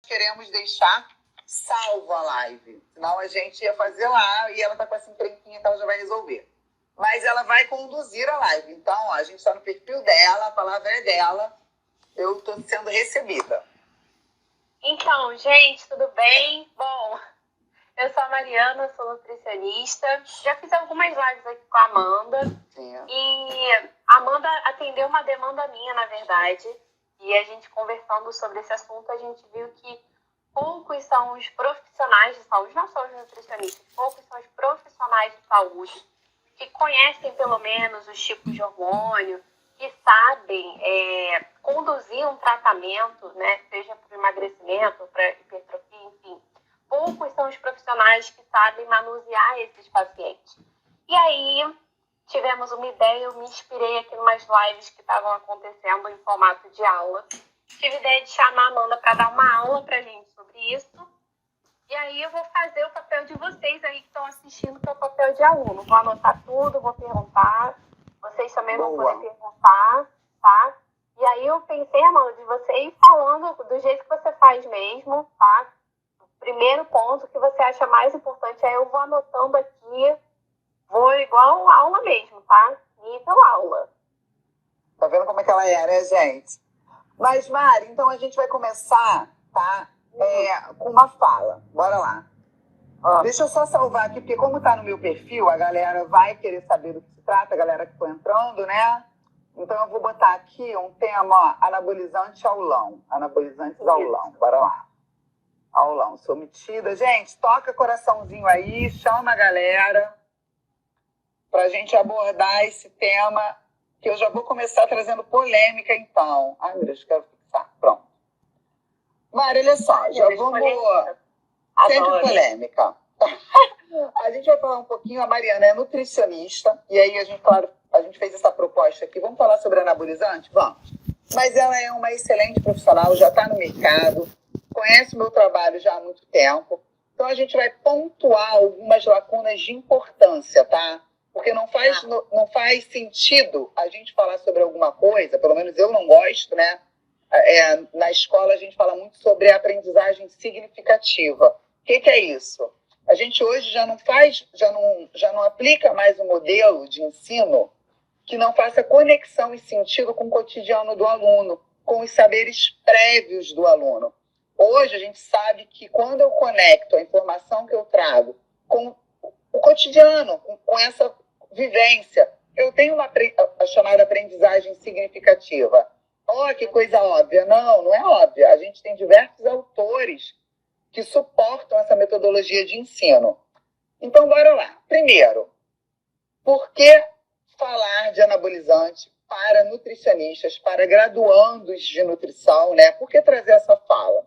queremos deixar salvo a live. Senão a gente ia fazer lá e ela tá com essa encrenquinha que ela já vai resolver. Mas ela vai conduzir a live. Então, ó, a gente está no perfil dela, a palavra é dela. Eu estou sendo recebida. Então, gente, tudo bem? Bom, eu sou a Mariana, sou nutricionista. Já fiz algumas lives aqui com a Amanda. Sim. E a Amanda atendeu uma demanda minha, na verdade. E a gente conversando sobre esse assunto, a gente viu que poucos são os profissionais de saúde, não só os nutricionistas, poucos são os profissionais de saúde que conhecem pelo menos os tipos de hormônio, que sabem conduzir um tratamento, né, seja para emagrecimento, para hipertrofia, enfim. Poucos são os profissionais que sabem manusear esses pacientes. E aí, tivemos uma ideia, eu me inspirei aqui em umas lives que estavam acontecendo em formato de aula. Tive a ideia de chamar a Amanda para dar uma aula para a gente sobre isso. E aí eu vou fazer o papel de vocês aí que estão assistindo, que é o papel de aluno. Vou anotar tudo, vou perguntar. Vocês também vão poder perguntar, tá? E aí eu pensei, Amanda, de você ir falando do jeito que você faz mesmo, tá? O primeiro ponto que você acha mais importante, aí eu vou anotando aqui, vou igual aula mesmo, tá? Nível aula. Tá vendo como é que ela é, né, gente? Mas, Mari, então a gente vai começar, tá? Com uma fala. Bora lá. Deixa eu só salvar aqui, porque como tá no meu perfil, a galera vai querer saber do que se trata, a galera que foi entrando, né? Então eu vou botar aqui um tema, ó, anabolizante aulão. Anabolizantes aulão. Bora lá. Aulão. Sou metida. Gente, toca coraçãozinho aí, chama a galera pra gente abordar esse tema, que eu já vou começar trazendo polêmica, então. Ai, meu Deus, quero fixar. Pronto. Mari, olha só, já vamos... Sempre polêmica. A gente vai falar um pouquinho, a Mariana é nutricionista, e aí a gente, claro, a gente fez essa proposta aqui. Vamos falar sobre anabolizante? Vamos. Mas ela é uma excelente profissional, já está no mercado, conhece o meu trabalho já há muito tempo. Então a gente vai pontuar algumas lacunas de importância, tá? Porque não faz sentido a gente falar sobre alguma coisa, pelo menos eu não gosto, né? Na escola a gente fala muito sobre a aprendizagem significativa. O que é isso? A gente hoje já não aplica mais um modelo de ensino que não faça conexão e sentido com o cotidiano do aluno, com os saberes prévios do aluno. Hoje a gente sabe que quando eu conecto a informação que eu trago com o cotidiano, com essa vivência, eu tenho a chamada aprendizagem significativa. Oh, que coisa óbvia. Não, não é óbvia. A gente tem diversos autores que suportam essa metodologia de ensino. Então, bora lá. Primeiro, por que falar de anabolizante para nutricionistas, para graduandos de nutrição, né? Por que trazer essa fala?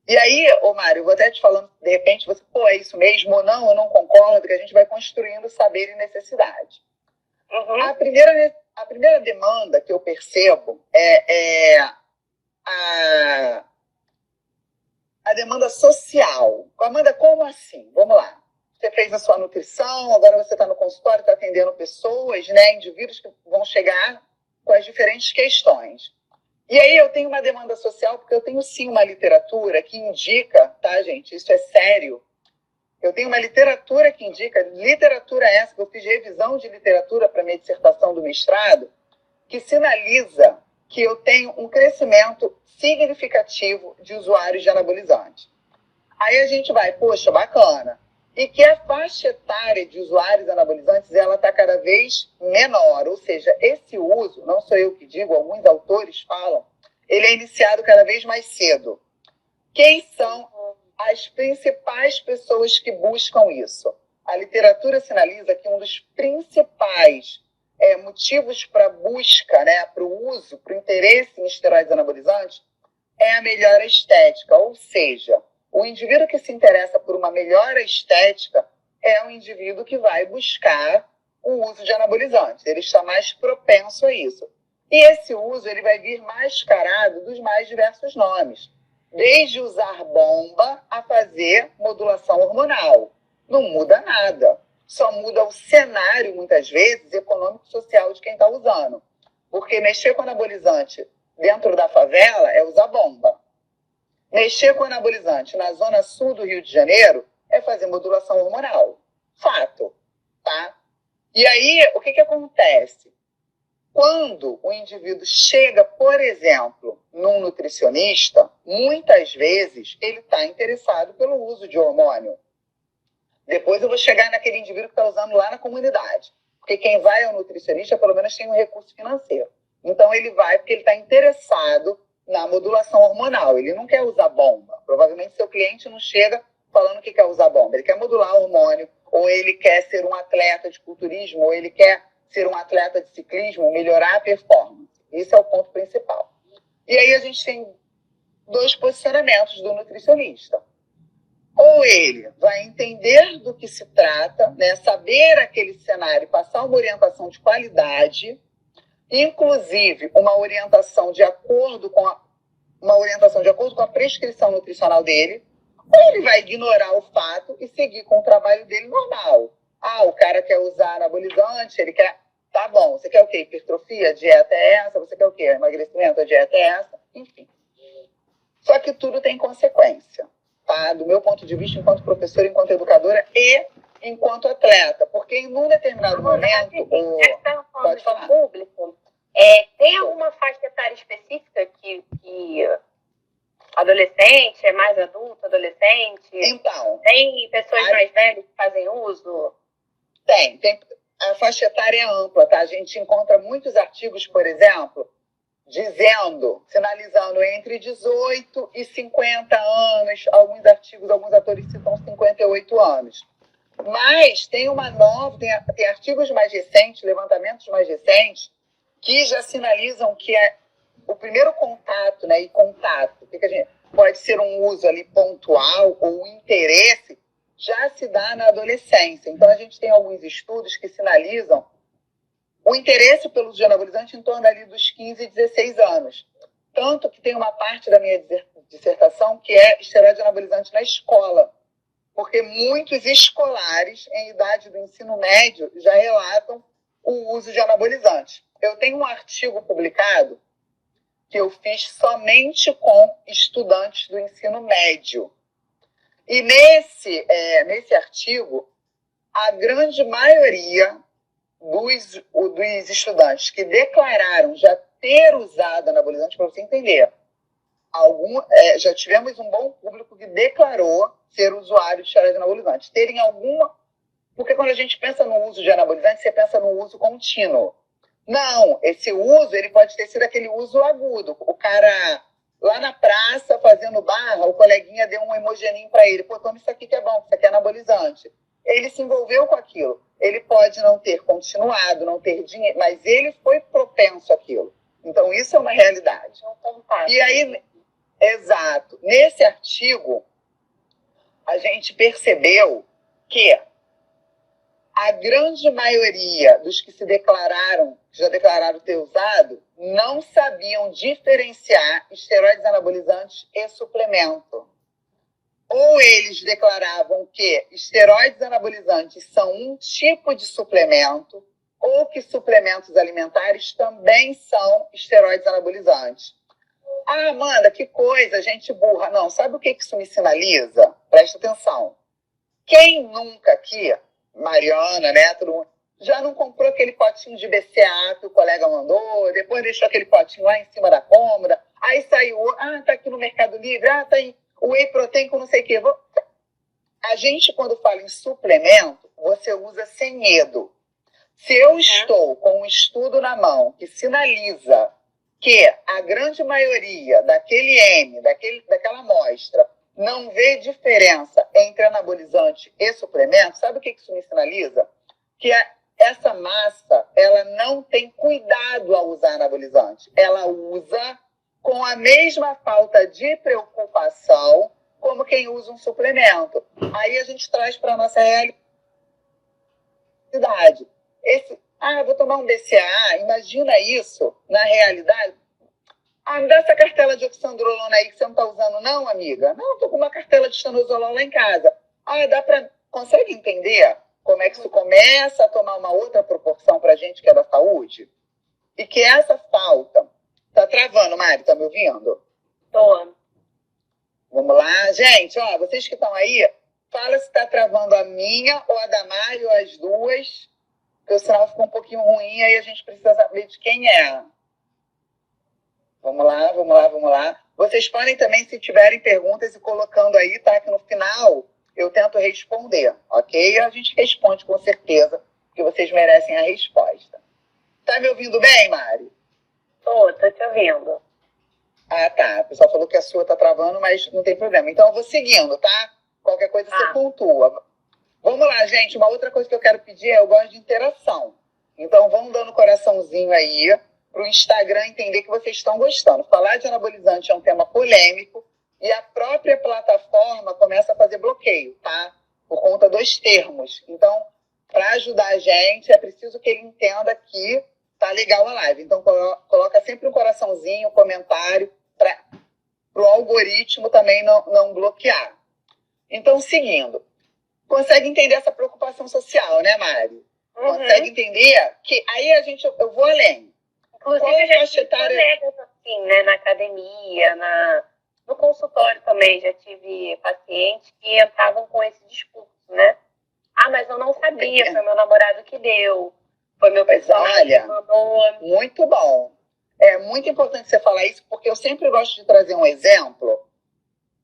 E aí, ô Mário, eu vou até te falando, de repente, você, é isso mesmo ou não, eu não concordo, que a gente vai construindo saber e necessidade. Uhum. A primeira demanda que eu percebo é a demanda social. Amanda, como assim? Vamos lá. Você fez a sua nutrição, agora você está no consultório, está atendendo pessoas, né, indivíduos que vão chegar com as diferentes questões. E aí eu tenho uma demanda social, porque eu tenho sim uma literatura que indica, tá, gente? Isso é sério. Eu tenho uma literatura que indica, literatura essa, que eu fiz revisão de literatura para minha dissertação do mestrado, que sinaliza que eu tenho um crescimento significativo de usuários de anabolizantes. Aí a gente vai, poxa, bacana. E que a faixa etária de usuários anabolizantes, ela está cada vez menor. Ou seja, esse uso, não sou eu que digo, alguns autores falam, ele é iniciado cada vez mais cedo. Quem são as principais pessoas que buscam isso? A literatura sinaliza que um dos principais motivos para a busca, né, para o uso, para o interesse em esteroides anabolizantes, é a melhora estética. Ou seja, o indivíduo que se interessa por uma melhora estética é um indivíduo que vai buscar o uso de anabolizantes. Ele está mais propenso a isso. E esse uso ele vai vir mascarado dos mais diversos nomes. Desde usar bomba a fazer modulação hormonal. Não muda nada. Só muda o cenário, muitas vezes, econômico-social de quem está usando. Porque mexer com anabolizante dentro da favela é usar bomba. Mexer com anabolizante na zona sul do Rio de Janeiro é fazer modulação hormonal. Fato, tá? E aí, o que acontece? Quando o indivíduo chega, por exemplo, num nutricionista, muitas vezes ele está interessado pelo uso de hormônio. Depois eu vou chegar naquele indivíduo que está usando lá na comunidade. Porque quem vai ao nutricionista, pelo menos, tem um recurso financeiro. Então, ele vai porque ele está interessado na modulação hormonal. Ele não quer usar bomba. Provavelmente, seu cliente não chega falando que quer usar bomba. Ele quer modular hormônio, ou ele quer ser um atleta de culturismo, ou ele quer ser um atleta de ciclismo, melhorar a performance. Esse é o ponto principal. E aí, a gente tem 2 posicionamentos do nutricionista. Ou ele vai entender do que se trata, né, saber aquele cenário, passar uma orientação de qualidade, inclusive uma orientação de acordo com a prescrição nutricional dele, ou ele vai ignorar o fato e seguir com o trabalho dele normal. O cara quer usar anabolizante, ele quer... Tá bom, você quer o quê? Hipertrofia? A dieta é essa? Você quer o quê? Emagrecimento? A dieta é essa? Enfim. Só que tudo tem consequência. Tá? Do meu ponto de vista, enquanto professora, enquanto educadora e enquanto atleta. Porque em um determinado momento... Pode falar. Público, tem alguma faixa etária específica que adolescente, é mais adulto, adolescente? Então... Tem pessoas mais velhas que fazem uso? Tem. A faixa etária é ampla, tá? A gente encontra muitos artigos, por exemplo... sinalizando entre 18 e 50 anos, alguns artigos, alguns autores citam 58 anos. Mas tem tem artigos mais recentes, levantamentos mais recentes, que já sinalizam que o primeiro contato, né, pode ser um uso ali pontual ou um interesse, já se dá na adolescência. Então, a gente tem alguns estudos que sinalizam o interesse pelo uso de anabolizante em torno ali dos 15 e 16 anos. Tanto que tem uma parte da minha dissertação que é esteroide anabolizante na escola. Porque muitos escolares em idade do ensino médio já relatam o uso de anabolizantes. Eu tenho um artigo publicado que eu fiz somente com estudantes do ensino médio. E nesse artigo, a grande maioria dos estudantes que declararam já ter usado anabolizante, para você entender, já tivemos um bom público que declarou ser usuário de esteroide anabolizante. Terem alguma... Porque quando a gente pensa no uso de anabolizante, você pensa no uso contínuo. Não, esse uso ele pode ter sido aquele uso agudo. O cara lá na praça fazendo barra, o coleguinha deu um hemogenin para ele. Pô, toma isso aqui que é bom, isso aqui é anabolizante. Ele se envolveu com aquilo. Ele pode não ter continuado, não ter dinheiro, mas ele foi propenso àquilo. Então, isso é uma realidade. E aí, exato. Nesse artigo, a gente percebeu que a grande maioria dos que já declararam ter usado, não sabiam diferenciar esteroides anabolizantes e suplemento. Ou eles declaravam que esteroides anabolizantes são um tipo de suplemento, ou que suplementos alimentares também são esteroides anabolizantes. Amanda, que coisa, gente burra. Não, sabe o que isso me sinaliza? Presta atenção. Quem nunca aqui, Mariana, né, todo mundo, já não comprou aquele potinho de BCA que o colega mandou, depois deixou aquele potinho lá em cima da cômoda, aí saiu, tá aqui no Mercado Livre, tá aí o whey protein com não sei o quê. A gente, quando fala em suplemento, você usa sem medo. Se eu estou com um estudo na mão que sinaliza que a grande maioria daquela amostra não vê diferença entre anabolizante e suplemento, sabe o que isso me sinaliza? Que essa massa, ela não tem cuidado ao usar anabolizante. Ela usa com a mesma falta de preocupação como quem usa um suplemento. Aí a gente traz para a nossa realidade. Vou tomar um BCAA, imagina isso na realidade. Me dá essa cartela de oxandrolona aí que você não está usando não, amiga? Não, estou com uma cartela de estanozolol lá em casa. Consegue entender como é que isso começa a tomar uma outra proporção para a gente que é da saúde? E que essa falta... Tá travando, Mari? Tá me ouvindo? Tô. Gente, ó, vocês que estão aí, fala se está travando a minha ou a da Mari ou as duas, porque o sinal ficou um pouquinho ruim, aí a gente precisa saber de quem é. Vamos lá, vamos lá, vamos lá. Vocês podem também, se tiverem perguntas, ir colocando aí, tá? Que no final eu tento responder, ok? A gente responde com certeza, porque vocês merecem a resposta. Tá me ouvindo bem, Mari? Tô te ouvindo. Ah, tá. O pessoal falou que a sua tá travando, mas não tem problema. Então eu vou seguindo, tá? Qualquer coisa você pontua. Vamos lá, gente. Uma outra coisa que eu quero pedir é, eu gosto de interação. Então vão dando coraçãozinho aí para o Instagram entender que vocês estão gostando. Falar de anabolizante é um tema polêmico e a própria plataforma começa a fazer bloqueio, tá? Por conta dos termos. Então, para ajudar a gente, é preciso que ele entenda que tá legal a live. Então, coloca sempre um coraçãozinho, um comentário, para o algoritmo também não bloquear. Então, seguindo. Consegue entender essa preocupação social, né, Mari? Consegue entender que aí eu vou além. Inclusive, eu já tive colegas assim, né, na academia, no consultório também, já tive pacientes que entravam com esse discurso, né? Ah, mas eu não sabia, foi meu namorado que deu, foi meu pessoal que mandou. Muito bom. É muito importante você falar isso, porque eu sempre gosto de trazer um exemplo.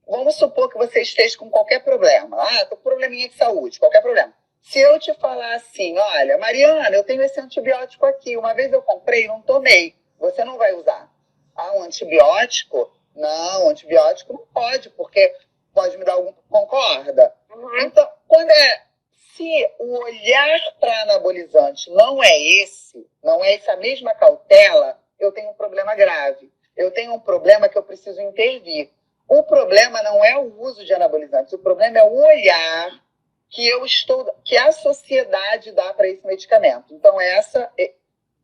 Vamos supor que você esteja com qualquer problema. Ah, tô com probleminha de saúde, qualquer problema. Se eu te falar assim, olha, Mariana, eu tenho esse antibiótico aqui, uma vez eu comprei, não tomei, você não vai usar. Ah, um antibiótico? Não, antibiótico não pode, porque pode me dar algum... Concorda? Então, se o olhar para anabolizante não é essa mesma cautela, eu tenho um problema grave. Eu tenho um problema que eu preciso intervir. O problema não é o uso de anabolizantes, o problema é o olhar que a sociedade dá para esse medicamento. Então,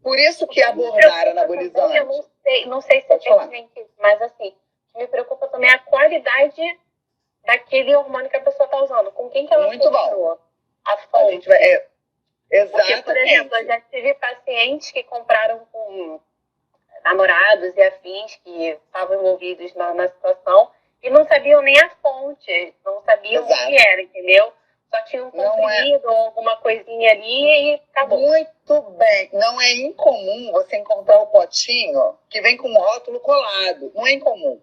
por isso que abordar anabolizante... Eu não sei se é pertinente, mas assim, me preocupa também a qualidade daquele hormônio que a pessoa está usando. Com quem que ela comprou? A fonte. A gente vai, exatamente. Porque, por exemplo, eu já tive pacientes que compraram com namorados e afins que estavam envolvidos na situação e não sabiam nem a fonte, não sabiam o que era, entendeu? Só tinham comprimido alguma coisinha ali e acabou. Muito bem. Não é incomum você encontrar o potinho que vem com um rótulo colado. Não é incomum.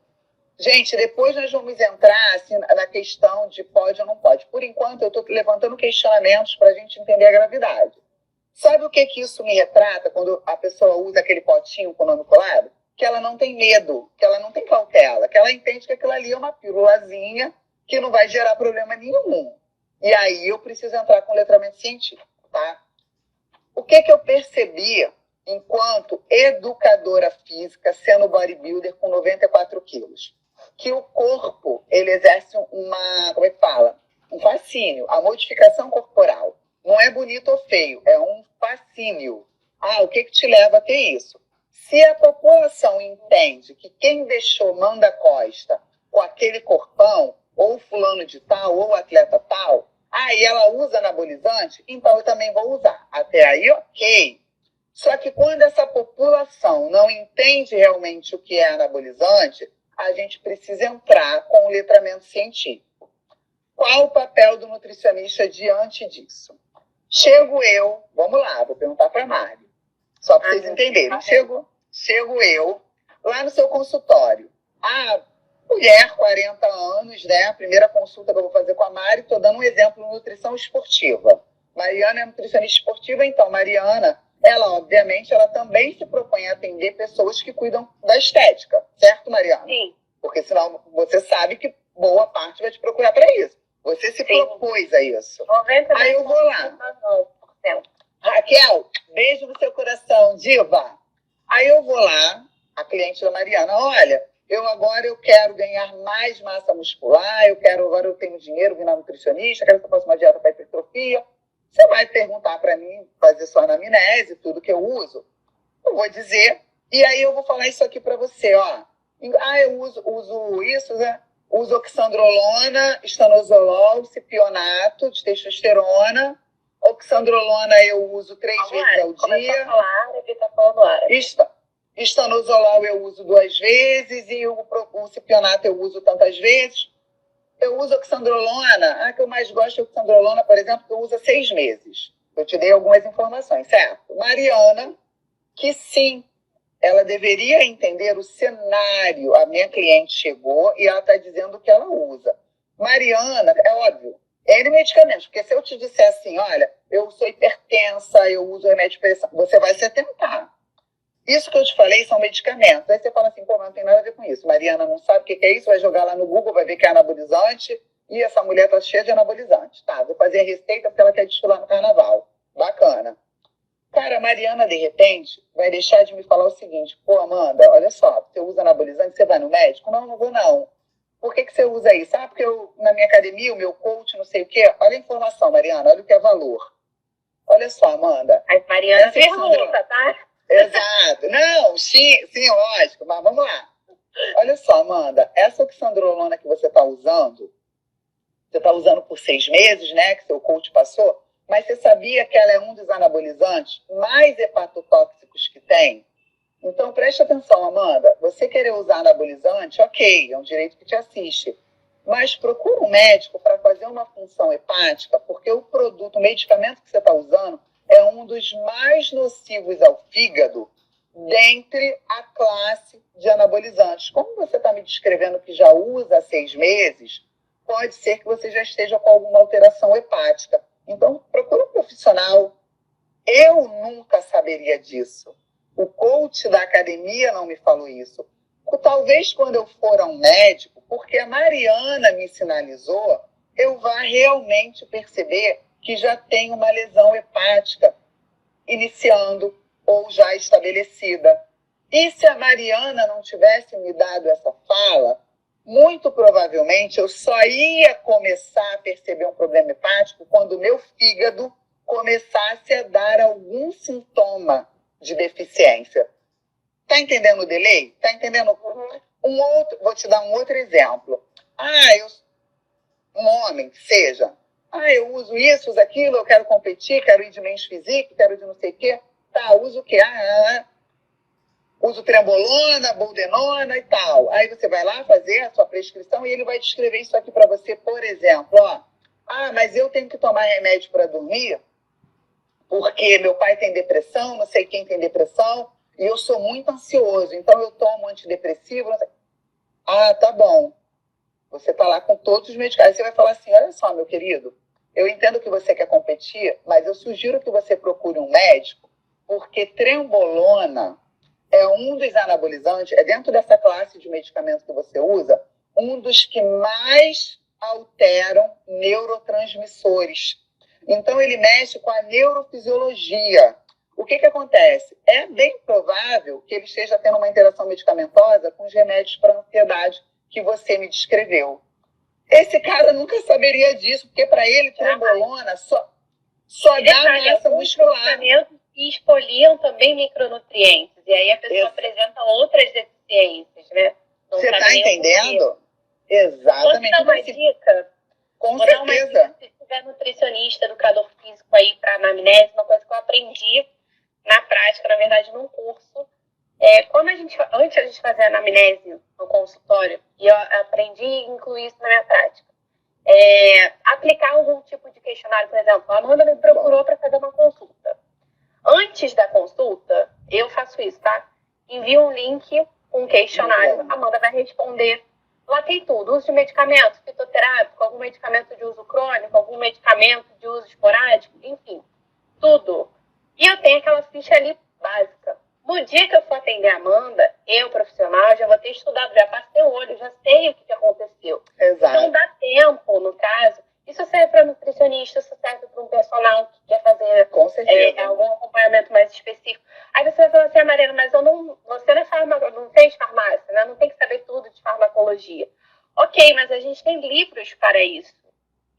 Gente, depois nós vamos entrar assim, na questão de pode ou não pode. Por enquanto, eu estou levantando questionamentos para a gente entender a gravidade. Sabe o que isso me retrata quando a pessoa usa aquele potinho com o nome colado? Que ela não tem medo, que ela não tem cautela, que ela entende que aquilo ali é uma pílulazinha que não vai gerar problema nenhum. E aí eu preciso entrar com letramento científico, tá? O que eu percebi enquanto educadora física, sendo bodybuilder com 94 quilos? Que o corpo, ele exerce um fascínio, a modificação corporal. Não é bonito ou feio, é um fascínio. Ah, o que te leva a ter isso? Se a população entende que quem deixou Manda Costa com aquele corpão, ou fulano de tal, ou atleta tal, aí ela usa anabolizante, então eu também vou usar. Até aí, ok. Só que quando essa população não entende realmente o que é anabolizante, a gente precisa entrar com o letramento científico. Qual o papel do nutricionista diante disso? Chego eu, vamos lá, vou perguntar para a Mari, só para vocês entenderem. Chego eu lá no seu consultório. A mulher, 40 anos, né? A primeira consulta que eu vou fazer com a Mari, estou dando um exemplo de nutrição esportiva. Mariana é nutricionista esportiva, então, Mariana, obviamente, ela também se propõe a atender pessoas que cuidam da estética, certo, Mariana? Sim. Porque senão você sabe que boa parte vai te procurar para isso. Você se propôs a isso. 90%. Aí eu vou lá. Raquel, beijo no seu coração, diva. Aí eu vou lá, a cliente da Mariana, olha, eu quero ganhar mais massa muscular, agora eu tenho dinheiro, vim na nutricionista, quero que eu faça uma dieta para hipertrofia. Você vai perguntar para mim, fazer sua anamnese, tudo que eu uso. Eu vou dizer, e aí eu vou falar isso aqui para você, ó. Ah, eu uso isso, né? Uso oxandrolona, estanozolol, cipionato de testosterona. Oxandrolona eu uso 3 vezes ao dia. Tá falando árabe. Estanozolol eu uso 2 vezes e o cipionato eu uso tantas vezes. Eu uso oxandrolona. A que eu mais gosto é oxandrolona, por exemplo, que eu uso há 6 meses. Eu te dei algumas informações, certo? Mariana, que sim, ela deveria entender o cenário. A minha cliente chegou e ela está dizendo que ela usa. Mariana, é óbvio, N medicamentos. Porque se eu te disser assim, olha, eu sou hipertensa, eu uso remédio de pressão, você vai se atentar. Isso que eu te falei são medicamentos. Aí você fala assim, pô, mas não tem nada a ver com isso. Mariana não sabe o que é isso, vai jogar lá no Google, vai ver que é anabolizante, e essa mulher tá cheia de anabolizante. Tá, vou fazer a receita porque ela quer desfilar no carnaval. Bacana. Cara, a Mariana, de repente, vai deixar de me falar o seguinte, pô, Amanda, olha só, você usa anabolizante, você vai no médico? Não, não vou não. Por que você usa isso? Ah, porque eu, na minha academia, o meu coach, não sei o quê. Olha a informação, Mariana, olha o que é valor. Olha só, Amanda. A Mariana pergunta, tá? Exato. Não, sim, lógico, mas vamos lá. Olha só, Amanda, essa oxandrolona que você está usando por 6 meses, né, que seu coach passou, mas você sabia que ela é um dos anabolizantes mais hepatotóxicos que tem? Então, preste atenção, Amanda. Você querer usar anabolizante, ok, é um direito que te assiste. Mas procura um médico para fazer uma função hepática, porque o medicamento que você está usando é um dos mais nocivos ao fígado dentre a classe de anabolizantes. Como você está me descrevendo que já usa há 6 meses, pode ser que você já esteja com alguma alteração hepática. Então, procura um profissional. Eu nunca saberia disso. O coach da academia não me falou isso. Talvez quando eu for a um médico, porque a Mariana me sinalizou, eu vá realmente perceber que já tem uma lesão hepática iniciando ou já estabelecida. E se a Mariana não tivesse me dado essa fala, muito provavelmente eu só ia começar a perceber um problema hepático quando o meu fígado começasse a dar algum sintoma de deficiência. Tá entendendo o delay? Tá entendendo? Vou te dar um outro exemplo. Um homem que seja, eu uso isso, uso aquilo, eu quero competir, quero ir de men's physique, quero ir de não sei o quê. Tá, uso o quê? Uso trembolona, boldenona e tal. Aí você vai lá fazer a sua prescrição e ele vai descrever isso aqui para você, por exemplo, mas eu tenho que tomar remédio para dormir porque meu pai tem depressão, não sei quem tem depressão, e eu sou muito ansioso, então eu tomo antidepressivo. Não sei. Tá bom. Você está lá com todos os medicamentos. Você vai falar assim, olha só, meu querido, eu entendo que você quer competir, mas eu sugiro que você procure um médico, porque trembolona é um dos anabolizantes, é dentro dessa classe de medicamentos que você usa, um dos que mais alteram neurotransmissores. Então, ele mexe com a neurofisiologia. O que acontece? É bem provável que ele esteja tendo uma interação medicamentosa com os remédios para ansiedade que você me descreveu. Esse cara nunca saberia disso, porque para ele, trembolona só dá massa muscular. E exfoliam também micronutrientes. E aí a pessoa apresenta outras deficiências, né? Você está entendendo? Exatamente. Vou te dar uma dica. Com certeza. Se tiver nutricionista, educador físico aí para anamnese, uma coisa que eu aprendi na prática, na verdade, num curso. Antes a gente fazer a anamnese no consultório, e eu aprendi a incluir isso na minha prática. Aplicar algum tipo de questionário, por exemplo, a Amanda me procurou para fazer uma consulta. Antes da consulta, eu faço isso, tá? Envio um link com um questionário, a Amanda vai responder. Lá tem tudo, uso de medicamento fitoterápico, algum medicamento de uso crônico, algum medicamento de uso esporádico, enfim, tudo. E eu tenho aquela ficha ali básica. No dia que eu for atender a Amanda, eu, profissional, já vou ter estudado, já passei o olho, já sei o que aconteceu. Exato. Então dá tempo, no caso. Isso serve para nutricionista, isso serve para um personal que quer fazer algum acompanhamento mais específico. Aí você vai falar assim, Mariana, mas você não fez farmácia, né? Não tem que saber tudo de farmacologia. Ok, mas a gente tem livros para isso.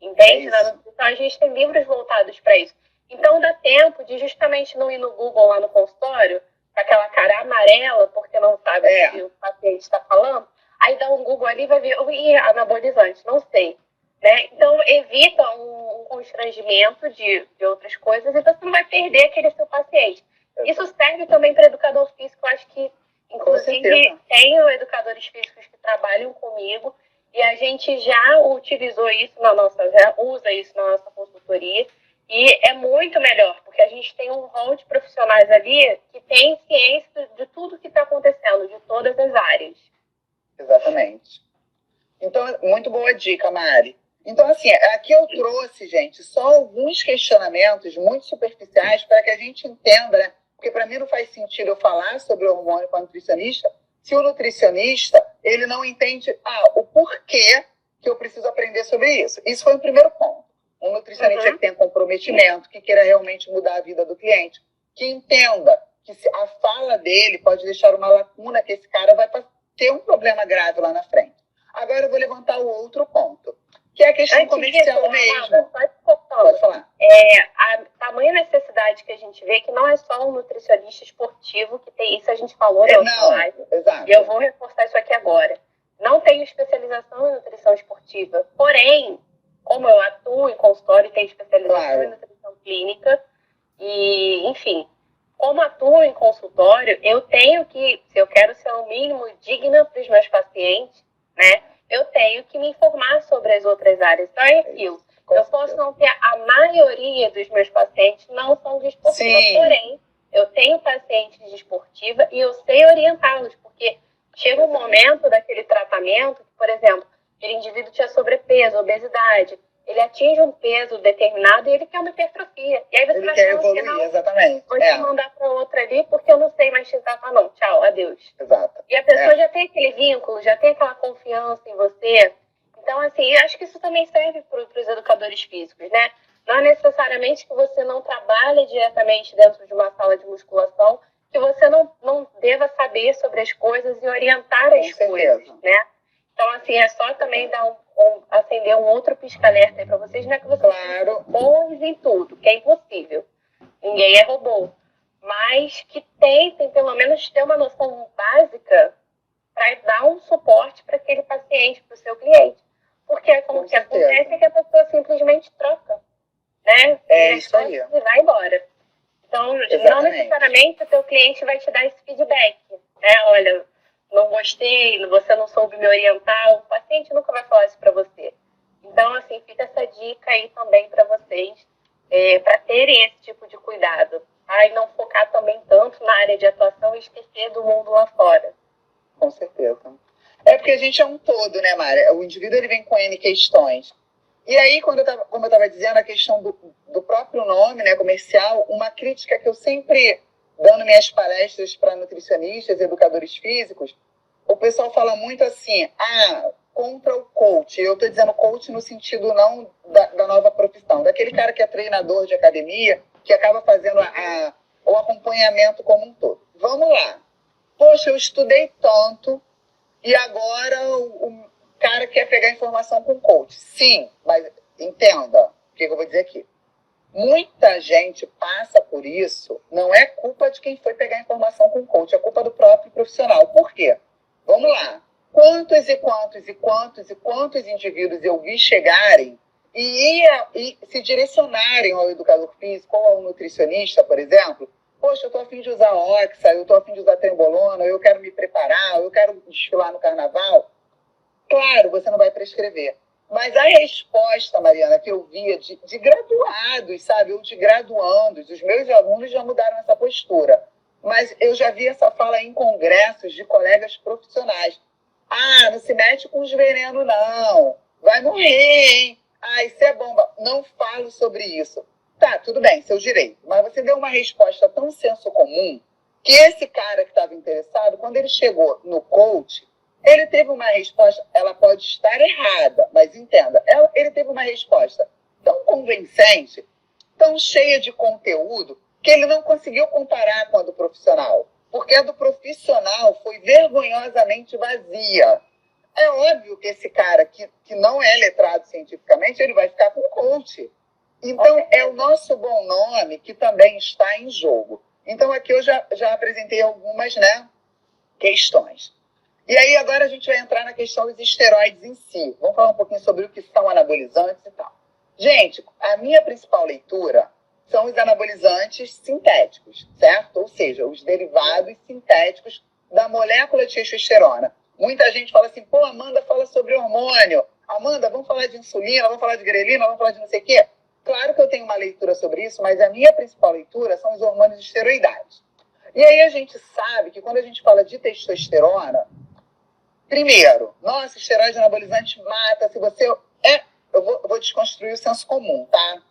Entende? Na nutrição, a gente tem livros voltados para isso. Então dá tempo de justamente não ir no Google lá no consultório, com aquela cara amarela, porque não sabe o que o paciente está falando. Aí dá um Google ali e vai ver, anabolizante, não sei. Né? Então, evita um constrangimento de outras coisas e você não vai perder aquele seu paciente. Isso serve também para educador físico. Eu acho que, inclusive, tenho educadores físicos que trabalham comigo E a gente já utilizou isso já usa isso na nossa consultoria. E é muito melhor, porque a gente tem um rol de profissionais ali que tem ciência de tudo que está acontecendo, de todas as áreas. Exatamente. Então, muito boa dica, Mari. Então, assim, aqui eu trouxe, gente, só alguns questionamentos muito superficiais para que a gente entenda, né? Porque para mim não faz sentido eu falar sobre o hormônio com a nutricionista se o nutricionista, ele não entende o porquê que eu preciso aprender sobre isso. Isso foi o primeiro ponto. Um nutricionista que tenha comprometimento, que queira realmente mudar a vida do cliente, que entenda que a fala dele pode deixar uma lacuna, que esse cara vai ter um problema grave lá na frente. Agora eu vou levantar o outro ponto, que é a questão comercial mesmo. Pode falar. A tamanha necessidade que a gente vê, que não é só um nutricionista esportivo que tem isso, a gente falou na outra live. Exato. E eu vou reforçar isso aqui agora. Não tenho especialização em nutrição esportiva, porém, como eu atuo em consultório e tenho especialização em nutrição clínica, e, enfim, como atuo em consultório, eu tenho que, se eu quero ser o mínimo digna para os meus pacientes, né, eu tenho que me informar sobre as outras áreas. Então é aquilo. Eu posso não ter, a maioria dos meus pacientes não são de esportiva, porém, eu tenho pacientes de esportiva e eu sei orientá-los, porque chega um momento daquele tratamento, que, por exemplo, aquele indivíduo tinha sobrepeso, obesidade, ele atinge um peso determinado e ele quer uma hipertrofia. E aí você vai falar evoluir, não, exatamente. vou te mandar para outra ali porque eu não sei mais te tratar, não. Tchau, adeus. Exato. E a pessoa já tem aquele vínculo, já tem aquela confiança em você. Então, assim, eu acho que isso também serve para os educadores físicos, né? Não é necessariamente que você não trabalhe diretamente dentro de uma sala de musculação, que você não deva saber sobre as coisas e orientar as coisas, né? Então, assim, é só também dar acender um outro pisca-alerta aí para vocês, não é que vocês são bons em tudo, que é impossível. Ninguém é robô. Mas que tentem, pelo menos, ter uma noção básica para dar um suporte para aquele paciente, para o seu cliente. Porque como que acontece é que a pessoa simplesmente troca, né? Isso aí. E vai embora. Então, não necessariamente o seu cliente vai te dar esse feedback, né? Olha, não gostei, você não soube me orientar, o paciente nunca vai falar isso para você. Então, assim, fica essa dica aí também para vocês, para terem esse tipo de cuidado, tá? E não focar também tanto na área de atuação e esquecer do mundo lá fora. Com certeza. É porque a gente é um todo, né, Mari? O indivíduo ele vem com N questões. E aí, como eu estava dizendo, a questão do próprio nome, né, comercial, uma crítica que eu sempre, dando minhas palestras para nutricionistas, educadores físicos, o pessoal fala muito assim, contra o coach. Eu estou dizendo coach no sentido não da nova profissão, daquele cara que é treinador de academia, que acaba fazendo o acompanhamento como um todo. Vamos lá. Poxa, eu estudei tanto e agora o cara quer pegar informação com coach. Sim, mas entenda o que eu vou dizer aqui. Muita gente passa por isso, não é culpa de quem foi pegar informação com coach, é culpa do próprio profissional. Por quê? Vamos lá. Quantos indivíduos eu vi chegarem e se direcionarem ao educador físico ou ao nutricionista, por exemplo? Poxa, eu estou a fim de usar Oxa, eu estou a fim de usar trembolona, eu quero me preparar, eu quero desfilar no carnaval. Claro, você não vai prescrever. Mas a resposta, Mariana, que eu via de graduados, sabe, ou de graduandos, os meus alunos já mudaram essa postura. Mas eu já vi essa fala em congressos de colegas profissionais. Não se mete com os venenos, não. Vai morrer, hein? Isso é bomba. Não falo sobre isso. Tá, tudo bem, seu direito. Mas você deu uma resposta tão senso comum que esse cara que estava interessado, quando ele chegou no coach, ele teve uma resposta, ela pode estar errada, mas entenda, ele teve uma resposta tão convincente, tão cheia de conteúdo, que ele não conseguiu comparar com a do profissional. Porque a do profissional foi vergonhosamente vazia. É óbvio que esse cara que não é letrado cientificamente, ele vai ficar com o coach. Então, é o nosso bom nome que também está em jogo. Então, aqui eu já apresentei algumas, né, questões. E aí, agora a gente vai entrar na questão dos esteroides em si. Vamos falar um pouquinho sobre o que são anabolizantes e tal. Gente, a minha principal leitura são os anabolizantes sintéticos, certo? Ou seja, os derivados sintéticos da molécula de testosterona. Muita gente fala assim, pô, Amanda fala sobre hormônio. Amanda, vamos falar de insulina, vamos falar de grelina, vamos falar de não sei o quê. Claro que eu tenho uma leitura sobre isso, mas a minha principal leitura são os hormônios esteroidais. E aí a gente sabe que quando a gente fala de testosterona, primeiro, nossa, esteroide anabolizante mata, se você... Eu vou desconstruir o senso comum, tá?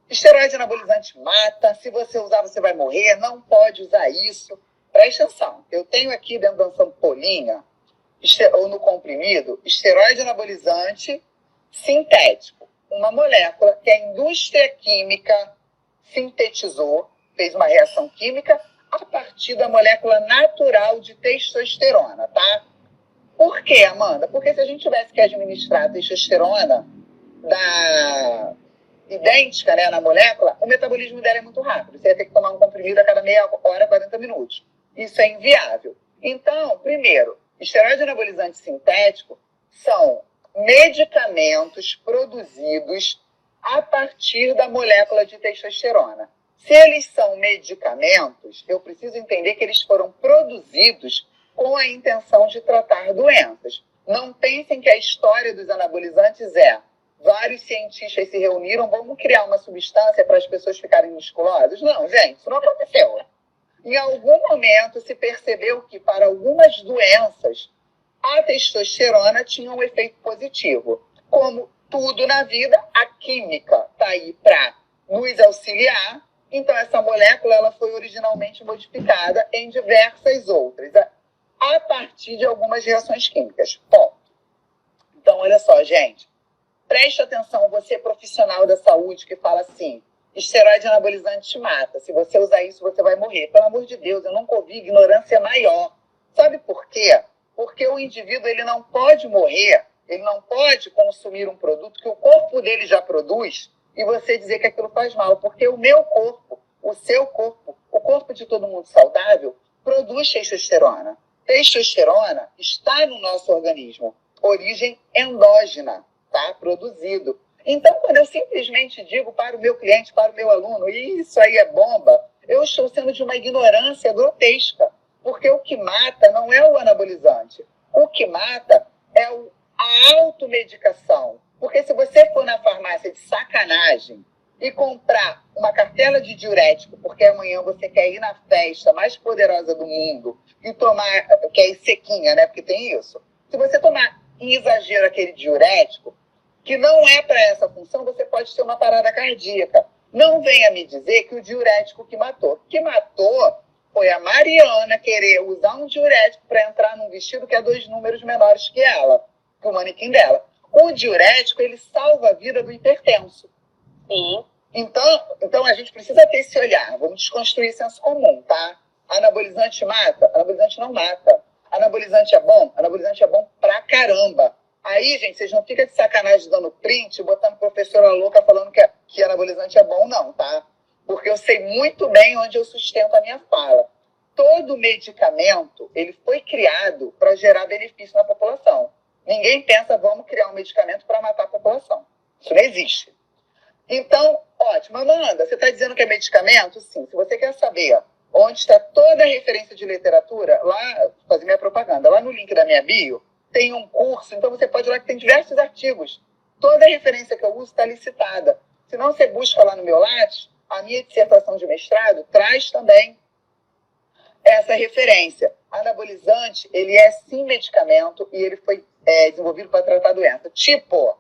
Esteroide anabolizante mata, se você usar você vai morrer, não pode usar isso. Presta atenção, eu tenho aqui dentro da ampolinha, ou no comprimido, esteroide anabolizante sintético. Uma molécula que a indústria química sintetizou, fez uma reação química a partir da molécula natural de testosterona, tá? Por quê, Amanda? Porque se a gente tivesse que administrar a testosterona idêntica, né, na molécula, o metabolismo dela é muito rápido. Você ia ter que tomar um comprimido a cada meia hora, 40 minutos. Isso é inviável. Então, primeiro, esteroide anabolizante sintético são medicamentos produzidos a partir da molécula de testosterona. Se eles são medicamentos, eu preciso entender que eles foram produzidos com a intenção de tratar doenças. Não pensem que a história dos anabolizantes é vários cientistas se reuniram, vamos criar uma substância para as pessoas ficarem musculosas. Não, gente, isso não aconteceu. Em algum momento se percebeu que para algumas doenças a testosterona tinha um efeito positivo. Como tudo na vida, a química está aí para nos auxiliar. Então essa molécula ela foi originalmente modificada em diversas outras, a partir de algumas reações químicas. Ponto. Então, olha só, gente. Preste atenção, você profissional da saúde que fala assim, esteroide anabolizante te mata. Se você usar isso, você vai morrer. Pelo amor de Deus, eu nunca ouvi ignorância maior. Sabe por quê? Porque o indivíduo ele não pode morrer, ele não pode consumir um produto que o corpo dele já produz e você dizer que aquilo faz mal. Porque o meu corpo, o seu corpo, o corpo de todo mundo saudável, produz testosterona. Testosterona está no nosso organismo, origem endógena, tá? Produzido. Então, quando eu simplesmente digo para o meu cliente, para o meu aluno, isso aí é bomba, eu estou sendo de uma ignorância grotesca, porque o que mata não é o anabolizante, o que mata é a automedicação. Porque se você for na farmácia de sacanagem e comprar uma cartela de diurético, porque amanhã você quer ir na festa mais poderosa do mundo e tomar, quer ir sequinha, né? Porque tem isso. Se você tomar em exagero aquele diurético, que não é para essa função, você pode ter uma parada cardíaca. Não venha me dizer que o diurético que matou. O que matou foi a Mariana querer usar um diurético para entrar num vestido que é 2 números menores que ela, que o manequim dela. O diurético, ele salva a vida do hipertenso. Sim. Então, a gente precisa ter esse olhar. Vamos desconstruir senso comum, tá? Anabolizante mata? Anabolizante não mata. Anabolizante é bom? Anabolizante é bom pra caramba. Aí, gente, vocês não ficam de sacanagem dando print, botando professora louca falando que anabolizante é bom, não, tá? Porque eu sei muito bem onde eu sustento a minha fala. Todo medicamento, ele foi criado para gerar benefício na população. Ninguém pensa, vamos criar um medicamento para matar a população. Isso não existe. Então, ótimo. Amanda, você está dizendo que é medicamento? Sim. Se você quer saber onde está toda a referência de literatura, lá, vou fazer minha propaganda, lá no link da minha bio, tem um curso, então você pode ir lá que tem diversos artigos. Toda a referência que eu uso está licitada. Se não, você busca lá no meu Lattes, a minha dissertação de mestrado traz também essa referência. Anabolizante, ele é sim medicamento e ele foi desenvolvido para tratar doença. Tipo,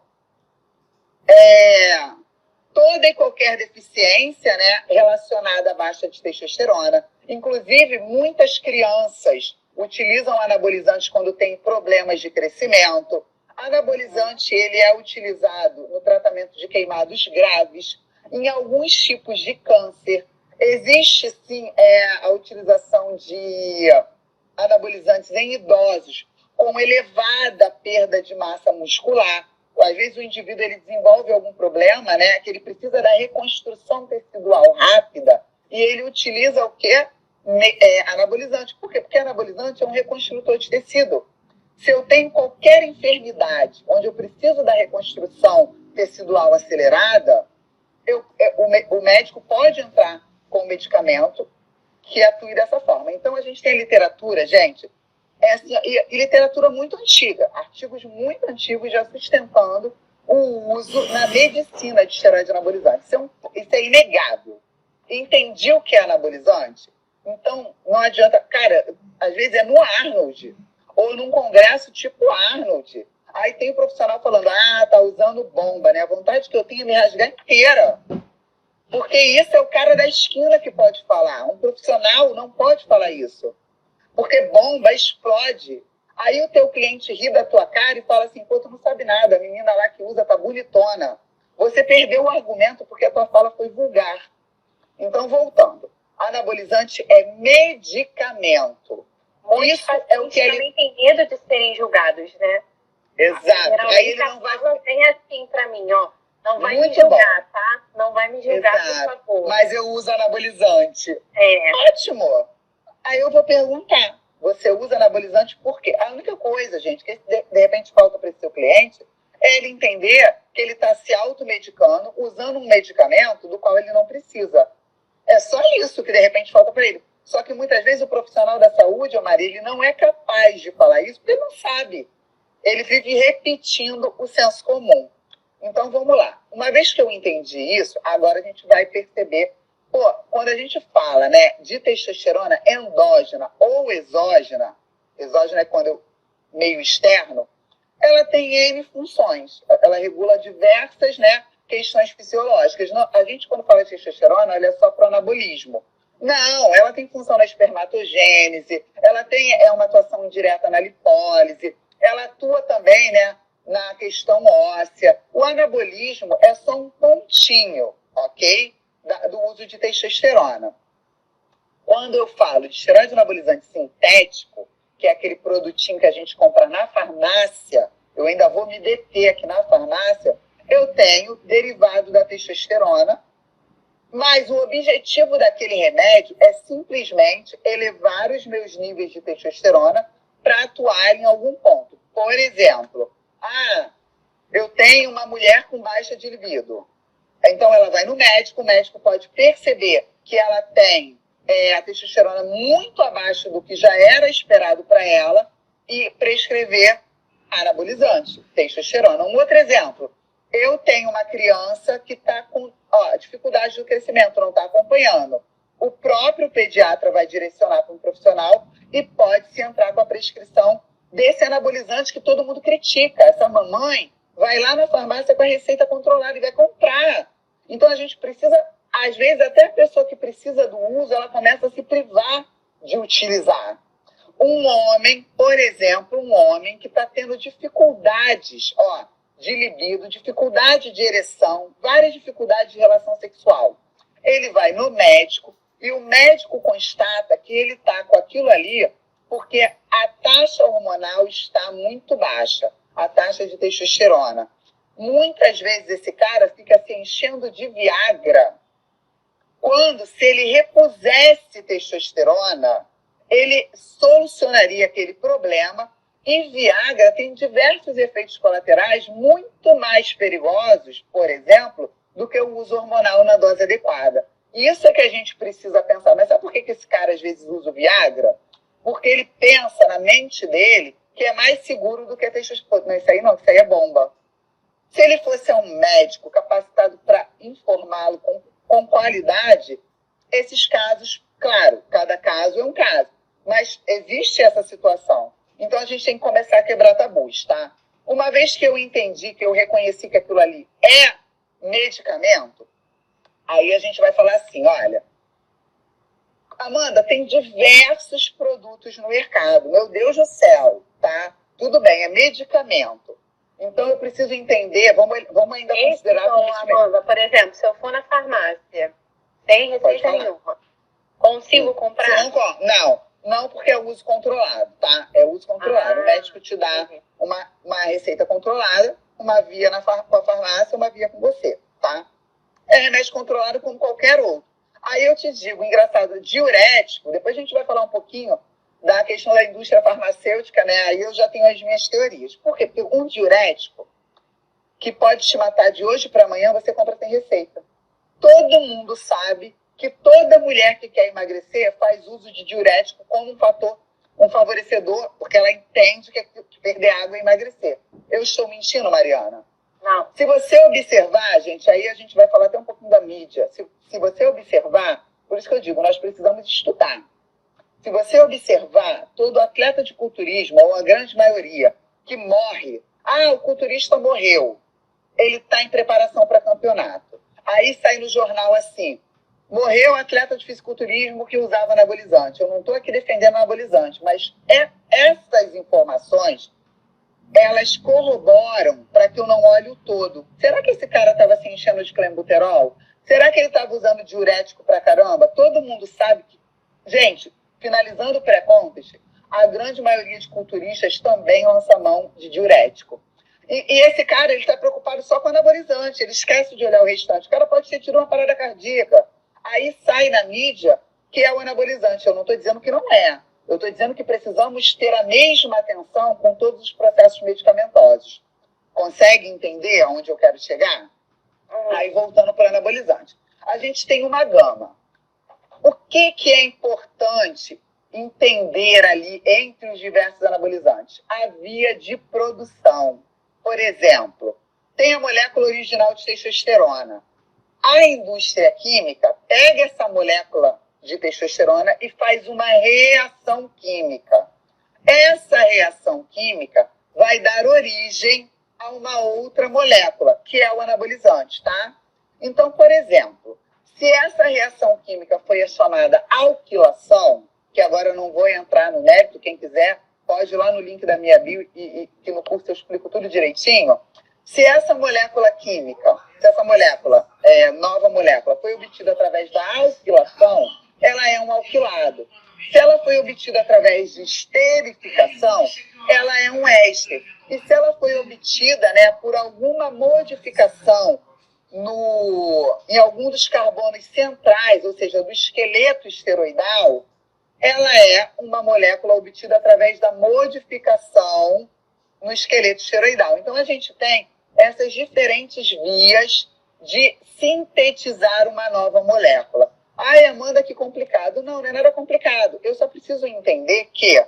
toda e qualquer deficiência, né, relacionada à baixa de testosterona. Inclusive, muitas crianças utilizam anabolizantes quando têm problemas de crescimento. Anabolizante, ele é utilizado no tratamento de queimados graves, em alguns tipos de câncer. Existe, sim, a utilização de anabolizantes em idosos com elevada perda de massa muscular. Às vezes o indivíduo ele desenvolve algum problema, né, que ele precisa da reconstrução tecidual rápida e ele utiliza o quê? Anabolizante. Por quê? Porque anabolizante é um reconstrutor de tecido. Se eu tenho qualquer enfermidade onde eu preciso da reconstrução tecidual acelerada, o médico pode entrar com um medicamento que atue dessa forma. Então, a gente tem a literatura, gente, E literatura muito antiga, artigos muito antigos já sustentando o uso na medicina de esteroide anabolizante. Isso é inegável. Entendi o que é anabolizante? Então, não adianta... Cara, às vezes é no Arnold, ou num congresso tipo Arnold. Aí tem o profissional falando, tá usando bomba, né? A vontade que eu tenho é me rasgar inteira. Porque isso é o cara da esquina que pode falar. Um profissional não pode falar isso. Porque bomba explode. Aí o teu cliente ri da tua cara e fala assim, pô, tu não sabe nada, a menina lá que usa tá bonitona. Você perdeu o argumento porque a tua fala foi vulgar. Então, voltando. Anabolizante é medicamento. Isso é o que ele também tem medo de serem julgados, né? Exato. Aí ele não vai... Vem assim pra mim, ó. Não vai me julgar, bom. Tá? Não vai me julgar, exato. Por favor. Mas eu uso anabolizante. Ótimo. Aí eu vou perguntar, você usa anabolizante por quê? A única coisa, gente, que de repente falta para esse seu cliente é ele entender que ele está se automedicando, usando um medicamento do qual ele não precisa. É só isso que de repente falta para ele. Só que muitas vezes o profissional da saúde, Maria, ele não é capaz de falar isso porque ele não sabe. Ele vive repetindo o senso comum. Então vamos lá. Uma vez que eu entendi isso, agora a gente vai perceber. Pô, quando a gente fala, né, de testosterona endógena ou exógena é quando meio externo, ela tem N funções. Ela regula diversas, né, questões fisiológicas. A gente, quando fala de testosterona, olha só para o anabolismo. Não, ela tem função na espermatogênese, ela tem uma atuação indireta na lipólise, ela atua também, né, na questão óssea. O anabolismo é só um pontinho, ok? Do uso de testosterona. Quando eu falo de esteroide anabolizante sintético, que é aquele produtinho que a gente compra na farmácia, eu ainda vou me deter aqui na farmácia, eu tenho derivado da testosterona, mas o objetivo daquele remédio é simplesmente elevar os meus níveis de testosterona para atuar em algum ponto. Por exemplo, eu tenho uma mulher com baixa de libido. Então, ela vai no médico, o médico pode perceber que ela tem a testosterona muito abaixo do que já era esperado para ela e prescrever anabolizante, testosterona. Um outro exemplo, eu tenho uma criança que está com dificuldade do crescimento, não está acompanhando. O próprio pediatra vai direcionar para um profissional e pode-se entrar com a prescrição desse anabolizante que todo mundo critica. Essa mamãe vai lá na farmácia com a receita controlada e vai comprar. Então, a gente precisa, às vezes, até a pessoa que precisa do uso, ela começa a se privar de utilizar. Um homem, por exemplo, que está tendo dificuldades de libido, dificuldade de ereção, várias dificuldades de relação sexual. Ele vai no médico e o médico constata que ele está com aquilo ali porque a taxa hormonal está muito baixa, a taxa de testosterona. Muitas vezes esse cara fica se enchendo de Viagra, quando, se ele repusesse testosterona, ele solucionaria aquele problema. E Viagra tem diversos efeitos colaterais muito mais perigosos, por exemplo, do que o uso hormonal na dose adequada. Isso é que a gente precisa pensar. Mas sabe por que esse cara às vezes usa o Viagra? Porque ele pensa na mente dele que é mais seguro do que a testosterona. Não, isso aí é bomba. Se ele fosse um médico capacitado para informá-lo com qualidade, esses casos, claro, cada caso é um caso, mas existe essa situação. Então, a gente tem que começar a quebrar tabus, tá? Uma vez que eu entendi, que eu reconheci que aquilo ali é medicamento, aí a gente vai falar assim, olha, Amanda, tem diversos produtos no mercado, meu Deus do céu, tá? Tudo bem, é medicamento. Então, eu preciso entender, vamos ainda considerar... Então, Amanda, por exemplo, se eu for na farmácia, sem receita nenhuma, consigo comprar? Não, porque é uso controlado, tá? É uso controlado. O médico te dá uma receita controlada, uma via com a farmácia, uma via com você, tá? É remédio controlado como qualquer outro. Aí eu te digo, engraçado, diurético, depois a gente vai falar um pouquinho da questão da indústria farmacêutica, né? Aí eu já tenho as minhas teorias. Por quê? Porque um diurético que pode te matar de hoje para amanhã, você compra sem receita. Todo mundo sabe que toda mulher que quer emagrecer faz uso de diurético como um fator um favorecedor, porque ela entende que perder água é emagrecer. Eu estou mentindo, Mariana? Não. Se você observar, gente, aí a gente vai falar até um pouquinho da mídia. Se você observar, por isso que eu digo, nós precisamos estudar. Se você observar, todo atleta de culturismo, ou a grande maioria, que morre, o culturista morreu, ele está em preparação para campeonato. Aí sai no jornal assim, morreu o atleta de fisiculturismo que usava anabolizante. Eu não estou aqui defendendo anabolizante, mas essas informações, elas corroboram para que eu não olhe o todo. Será que esse cara estava se enchendo de clenbuterol? Será que ele estava usando diurético pra caramba? Todo mundo sabe que... Gente, finalizando o pré-contest, a grande maioria de culturistas também lança mão de diurético. E esse cara, ele está preocupado só com anabolizante, ele esquece de olhar o restante. O cara pode ter tido uma parada cardíaca. Aí sai na mídia que é o anabolizante. Eu não estou dizendo que não é. Eu estou dizendo que precisamos ter a mesma atenção com todos os processos medicamentosos. Consegue entender aonde eu quero chegar? Aí, voltando para o anabolizante. A gente tem uma gama. O que é importante entender ali entre os diversos anabolizantes? A via de produção. Por exemplo, tem a molécula original de testosterona. A indústria química pega essa molécula de testosterona e faz uma reação química. Essa reação química vai dar origem a uma outra molécula, que é o anabolizante, tá? Então, por exemplo, se essa reação química foi a chamada alquilação, que agora eu não vou entrar no mérito, quem quiser pode ir lá no link da minha bio e que no curso eu explico tudo direitinho. Se essa molécula química, se essa molécula, nova molécula, foi obtida através da alquilação, ela é um alquilado. Se ela foi obtida através de esterificação, ela é um éster. E se ela foi obtida, né, por alguma modificação em algum dos carbonos centrais, ou seja, do esqueleto esteroidal, ela é uma molécula obtida através da modificação no esqueleto esteroidal. Então, a gente tem essas diferentes vias de sintetizar uma nova molécula. Ai, Amanda, que complicado. Não é nada complicado. Eu só preciso entender que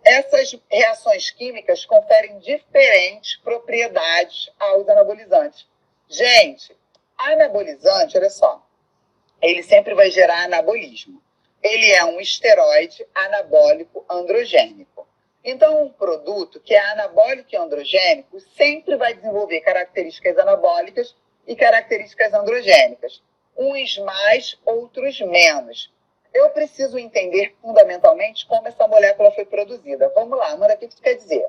essas reações químicas conferem diferentes propriedades aos anabolizantes. Gente, anabolizante, olha só, ele sempre vai gerar anabolismo. Ele é um esteroide anabólico androgênico. Então, um produto que é anabólico e androgênico sempre vai desenvolver características anabólicas e características androgênicas. Uns mais, outros menos. Eu preciso entender fundamentalmente como essa molécula foi produzida. Vamos lá, Amanda, o que isso quer dizer?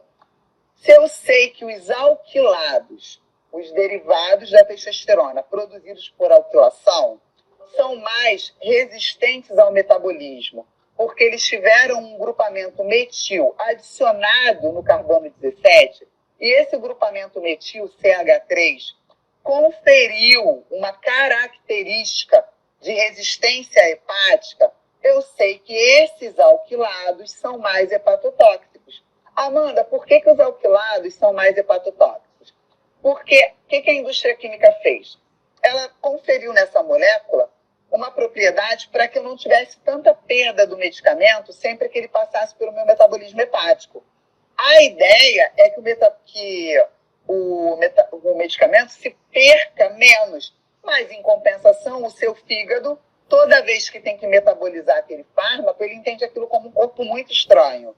Se eu sei que os alquilados, os derivados da testosterona produzidos por alquilação, são mais resistentes ao metabolismo, porque eles tiveram um grupamento metil adicionado no carbono 17, e esse grupamento metil, CH3, conferiu uma característica de resistência hepática, eu sei que esses alquilados são mais hepatotóxicos. Amanda, por que os alquilados são mais hepatotóxicos? Porque o que a indústria química fez? Ela conferiu nessa molécula uma propriedade para que eu não tivesse tanta perda do medicamento sempre que ele passasse pelo meu metabolismo hepático. A ideia é que o medicamento se perca menos, mas em compensação o seu fígado, toda vez que tem que metabolizar aquele fármaco, ele entende aquilo como um corpo muito estranho.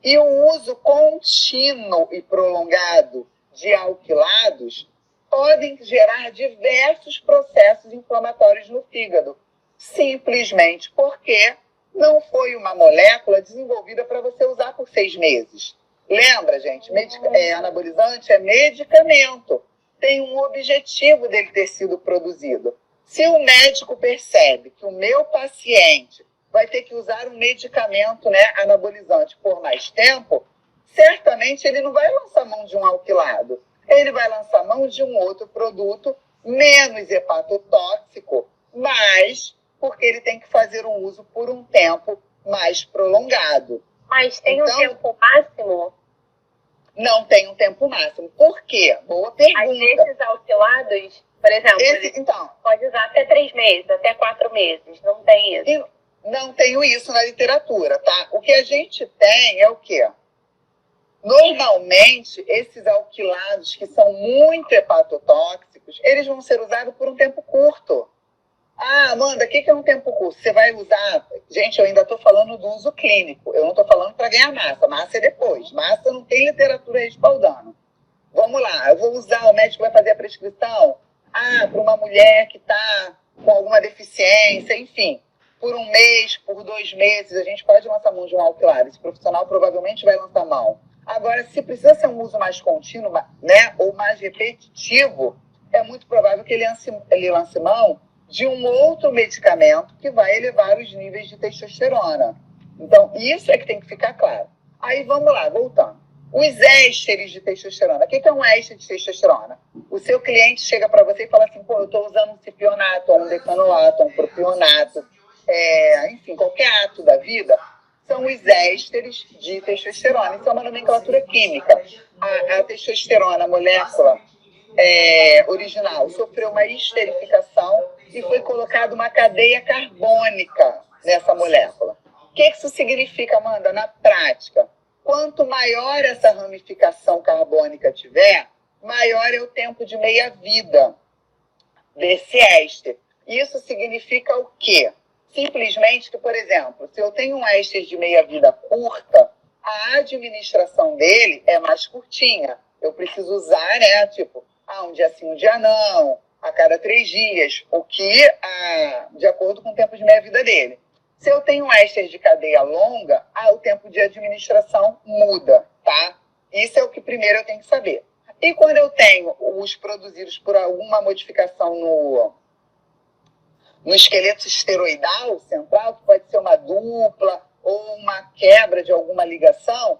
E o uso contínuo e prolongado de alquilados podem gerar diversos processos inflamatórios no fígado, simplesmente porque não foi uma molécula desenvolvida para você usar por 6 meses. Lembra, gente? Anabolizante é medicamento. Tem um objetivo dele ter sido produzido. Se o médico percebe que o meu paciente vai ter que usar um medicamento, né, anabolizante por mais tempo, certamente ele não vai lançar mão de um alquilado. Ele vai lançar mão de um outro produto menos hepatotóxico, mas porque ele tem que fazer um uso por um tempo mais prolongado. Mas tem um tempo máximo? Não tem um tempo máximo. Por quê? Boa pergunta. Às vezes, alquilados, por exemplo, pode usar até 3 meses, até 4 meses. Não tem isso. Não tenho isso na literatura, tá? O que a gente tem é o quê? Normalmente, esses alquilados que são muito hepatotóxicos, eles vão ser usados por um tempo curto. Ah, Amanda, o que é um tempo curto? Você vai usar... Gente, eu ainda estou falando do uso clínico. Eu não estou falando para ganhar massa. Massa é depois. Massa não tem literatura respaldando. Vamos lá, eu vou usar, o médico vai fazer a prescrição. Ah, para uma mulher que está com alguma deficiência, enfim. Por um mês, por 2 meses, a gente pode lançar mão de um alquilado. Esse profissional provavelmente vai lançar mão. Agora, se precisa ser um uso mais contínuo, né, ou mais repetitivo, é muito provável que ele lance mão de um outro medicamento que vai elevar os níveis de testosterona. Então, isso é que tem que ficar claro. Aí, vamos lá, voltando. Os ésteres de testosterona. O que é um éster de testosterona? O seu cliente chega para você e fala assim, pô, eu estou usando um cipionato, um decanoato, um propionato, enfim, qualquer ato da vida, são os ésteres de testosterona. Isso é uma nomenclatura química. A testosterona, a molécula original, sofreu uma esterificação e foi colocada uma cadeia carbônica nessa molécula. O que isso significa, Amanda, na prática? Quanto maior essa ramificação carbônica tiver, maior é o tempo de meia-vida desse éster. Isso significa o quê? Simplesmente que, por exemplo, se eu tenho um éster de meia-vida curta, a administração dele é mais curtinha. Eu preciso usar, né, tipo, um dia sim, um dia não, a cada 3 dias, o que, de acordo com o tempo de meia-vida dele. Se eu tenho um éster de cadeia longa, o tempo de administração muda, tá? Isso é o que primeiro eu tenho que saber. E quando eu tenho os produzidos por alguma modificação no esqueleto esteroidal central, que pode ser uma dupla ou uma quebra de alguma ligação,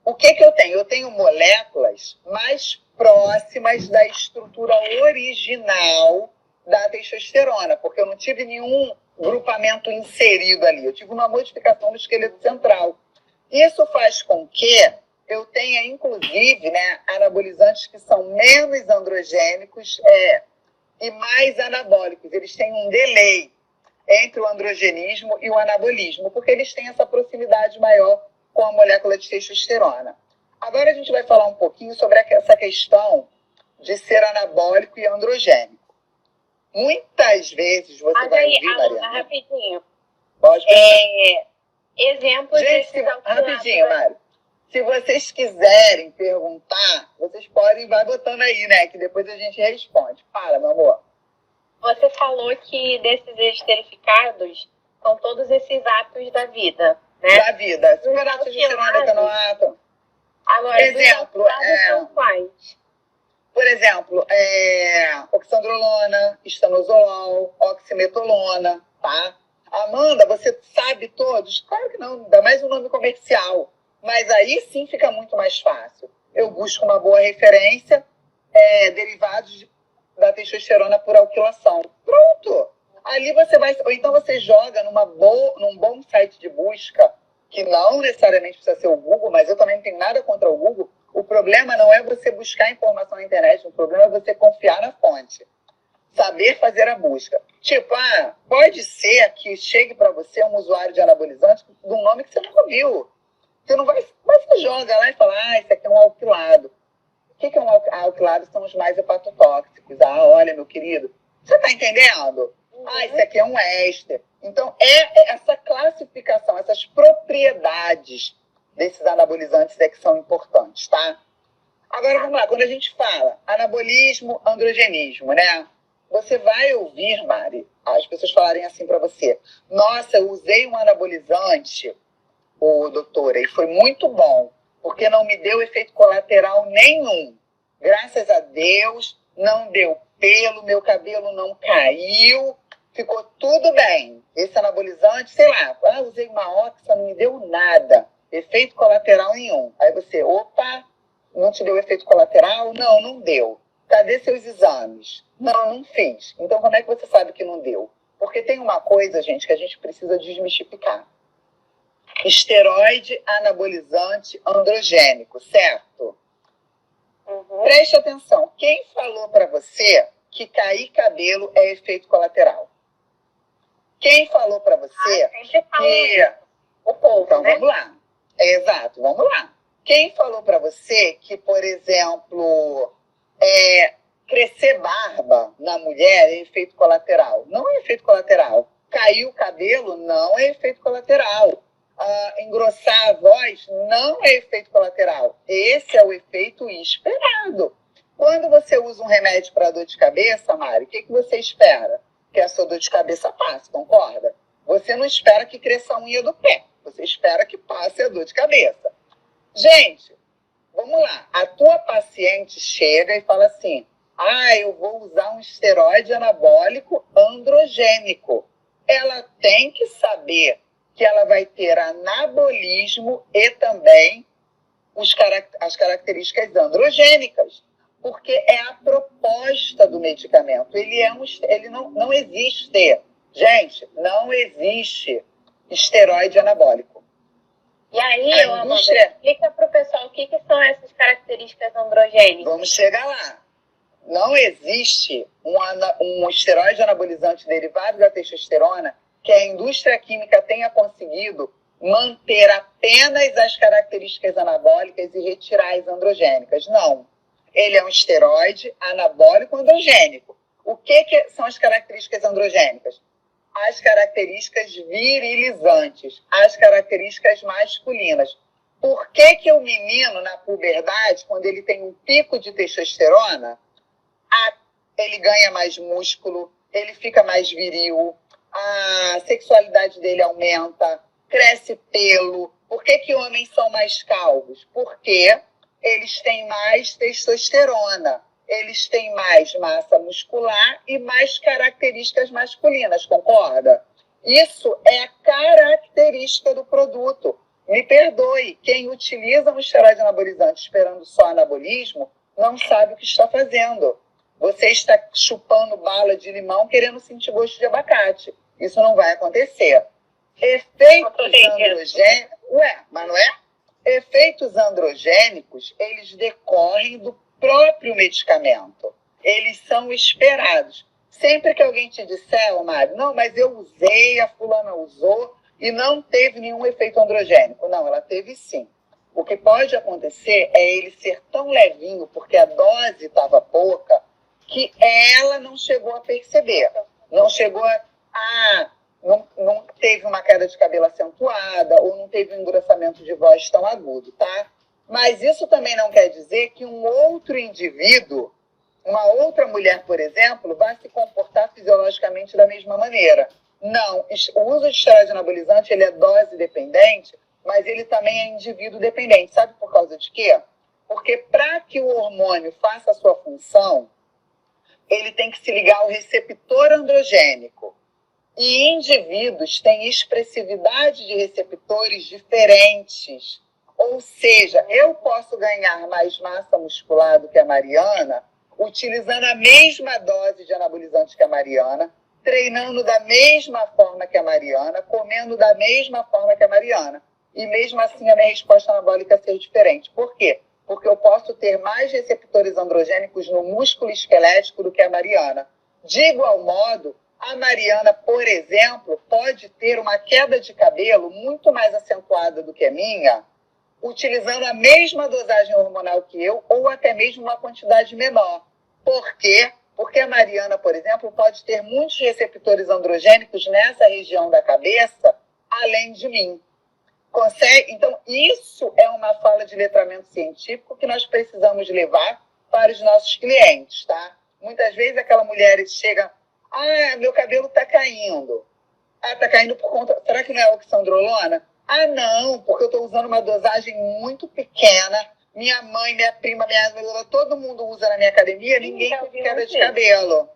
o que eu tenho? Eu tenho moléculas mais próximas da estrutura original da testosterona, porque eu não tive nenhum grupamento inserido ali, eu tive uma modificação do esqueleto central. Isso faz com que eu tenha, inclusive, né, anabolizantes que são menos androgênicos e mais anabólicos. Eles têm um delay entre o androgenismo e o anabolismo, porque eles têm essa proximidade maior com a molécula de testosterona. Agora a gente vai falar um pouquinho sobre essa questão de ser anabólico e androgênico. Muitas vezes você vai ouvir, Mariana... Rapidinho. Pode exemplos gente, rapidinho, Mário. Se vocês quiserem perguntar, vocês podem, vai botando aí, né? Que depois a gente responde. Fala, meu amor. Você falou que desses esterificados são todos esses atos da vida, né? Da vida. Superato, testosterona, decanoato. Agora, exemplo, são quais? Por exemplo, oxandrolona, estanozolol, oximetolona, tá? Amanda, você sabe todos? Claro que não, dá mais um nome comercial. Mas aí sim fica muito mais fácil. Eu busco uma boa referência, derivados da testosterona por alquilação. Pronto! Ali você vai... Ou então você joga num bom site de busca, que não necessariamente precisa ser o Google, mas eu também não tenho nada contra o Google. O problema não é você buscar informação na internet, o problema é você confiar na fonte. Saber fazer a busca. Tipo, pode ser que chegue para você um usuário de anabolizante de um nome que você nunca viu. Você não vai, mas você joga lá e fala, esse aqui é um alquilado. O que é um alquilado? São os mais hepatotóxicos. Olha, meu querido, você está entendendo? Esse aqui é um éster. Então, essa classificação, essas propriedades desses anabolizantes que são importantes, tá? Agora, vamos lá. Quando a gente fala anabolismo, androgenismo, né? Você vai ouvir, Mari, as pessoas falarem assim para você, nossa, eu usei um anabolizante, doutora, e foi muito bom, porque não me deu efeito colateral nenhum. Graças a Deus, não deu pelo, meu cabelo não caiu, ficou tudo bem. Esse anabolizante, sei lá, usei uma oxa, não me deu nada, efeito colateral nenhum. Aí você, opa, não te deu efeito colateral? Não, não deu. Cadê seus exames? Não fiz. Então, como é que você sabe que não deu? Porque tem uma coisa, gente, que a gente precisa desmistificar. Esteroide anabolizante androgênico, certo? Uhum. Preste atenção. Quem falou para você que cair cabelo é efeito colateral? Quem falou para você que... O povo, então, né? vamos lá. Exato, vamos lá. Quem falou para você que, por exemplo, crescer barba na mulher é efeito colateral? Não é efeito colateral. Cair o cabelo não é efeito colateral. Engrossar a voz não é efeito colateral. Esse é o efeito esperado. Quando você usa um remédio para dor de cabeça, Mari, o que você espera? Que a sua dor de cabeça passe, concorda? Você não espera que cresça a unha do pé. Você espera que passe a dor de cabeça. Gente, vamos lá. A tua paciente chega e fala assim: eu vou usar um esteroide anabólico androgênico. Ela tem que saber que ela vai ter anabolismo e também as características androgênicas, porque é a proposta do medicamento. Ele não existe. Gente, não existe esteroide anabólico. E aí, Amanda, explica para o pessoal o que são essas características androgênicas. Vamos chegar lá. Não existe um esteroide anabolizante derivado da testosterona que a indústria química tenha conseguido manter apenas as características anabólicas e retirar as androgênicas. Não. Ele é um esteroide anabólico androgênico. O que são as características androgênicas? As características virilizantes, as características masculinas. Por que o menino, na puberdade, quando ele tem um pico de testosterona, ele ganha mais músculo, ele fica mais viril, a sexualidade dele aumenta, cresce pelo? Por que homens são mais calvos? Porque eles têm mais testosterona, eles têm mais massa muscular e mais características masculinas, concorda? Isso é a característica do produto. Me perdoe, quem utiliza um esteroide anabolizante esperando só anabolismo não sabe o que está fazendo. Você está chupando bala de limão querendo sentir gosto de abacate. Isso não vai acontecer. Efeitos androgênicos... mas não é? Efeitos androgênicos, eles decorrem do próprio medicamento. Eles são esperados. Sempre que alguém te disser, Mário, não, mas eu usei, a fulana usou e não teve nenhum efeito androgênico. Não, ela teve sim. O que pode acontecer é ele ser tão levinho, porque a dose estava pouca, que ela não chegou a perceber. Não chegou não teve uma queda de cabelo acentuada ou não teve um engrossamento de voz tão agudo, tá? Mas isso também não quer dizer que um outro indivíduo, uma outra mulher, por exemplo, vai se comportar fisiologicamente da mesma maneira. Não, o uso de esteroide anabolizante ele é dose dependente, mas ele também é indivíduo dependente. Sabe por causa de quê? Porque para que o hormônio faça a sua função, ele tem que se ligar ao receptor androgênico. E indivíduos têm expressividade de receptores diferentes. Ou seja, eu posso ganhar mais massa muscular do que a Mariana, utilizando a mesma dose de anabolizante que a Mariana, treinando da mesma forma que a Mariana, comendo da mesma forma que a Mariana. E mesmo assim a minha resposta anabólica ser diferente. Por quê? Porque eu posso ter mais receptores androgênicos no músculo esquelético do que a Mariana. De igual modo, a Mariana, por exemplo, pode ter uma queda de cabelo muito mais acentuada do que a minha, utilizando a mesma dosagem hormonal que eu, ou até mesmo uma quantidade menor. Por quê? Porque a Mariana, por exemplo, pode ter muitos receptores androgênicos nessa região da cabeça, além de mim. Consegue? Então, isso é uma fala de letramento científico que nós precisamos levar para os nossos clientes, tá? Muitas vezes aquela mulher chega, meu cabelo está caindo. Está caindo por conta... Será que não é oxandrolona? Não, porque eu estou usando uma dosagem muito pequena. Minha mãe, minha prima, todo mundo usa na minha academia, ninguém com queda de cabelo.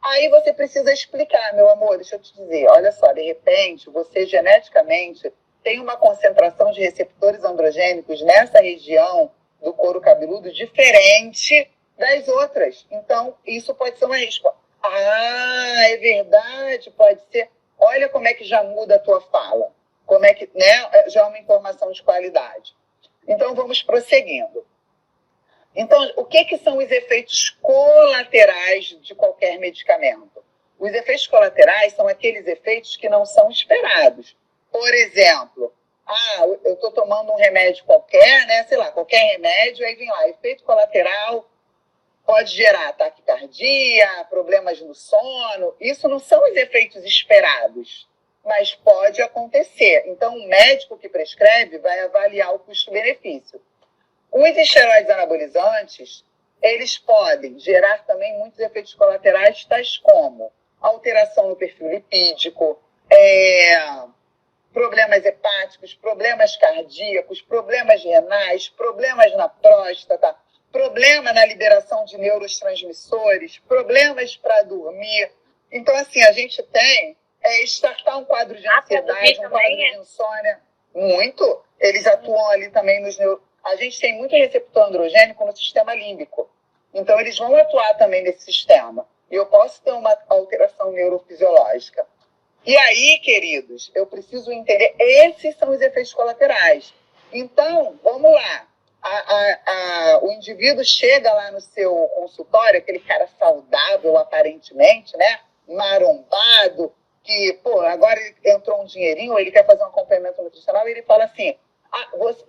Aí você precisa explicar, meu amor, deixa eu te dizer. Olha só, de repente, você geneticamente tem uma concentração de receptores androgênicos nessa região do couro cabeludo diferente das outras. Então, isso pode ser uma resposta. É verdade, pode ser. Olha como é que já muda a tua fala. Como é que, né? Já é uma informação de qualidade. Então, vamos prosseguindo. Então, o que são os efeitos colaterais de qualquer medicamento? Os efeitos colaterais são aqueles efeitos que não são esperados. Por exemplo, eu estou tomando um remédio qualquer, né? Sei lá, qualquer remédio, aí vem lá, efeito colateral pode gerar taquicardia, problemas no sono. Isso não são os efeitos esperados, mas pode acontecer. Então, o médico que prescreve vai avaliar o custo-benefício. Os esteroides anabolizantes, eles podem gerar também muitos efeitos colaterais, tais como alteração no perfil lipídico, problemas hepáticos, problemas cardíacos, problemas renais, problemas na próstata, problema na liberação de neurotransmissores, problemas para dormir. Então, assim, a gente tem startar um quadro de ansiedade, um quadro de insônia. Muito. Eles atuam ali também nos A gente tem muito receptor androgênico no sistema límbico. Então, eles vão atuar também nesse sistema. E eu posso ter uma alteração neurofisiológica. E aí, queridos, eu preciso entender, esses são os efeitos colaterais. Então, vamos lá. O indivíduo chega lá no seu consultório, aquele cara saudável, aparentemente, né? Marombado, que, pô, agora entrou um dinheirinho, ele quer fazer um acompanhamento nutricional, e ele fala assim,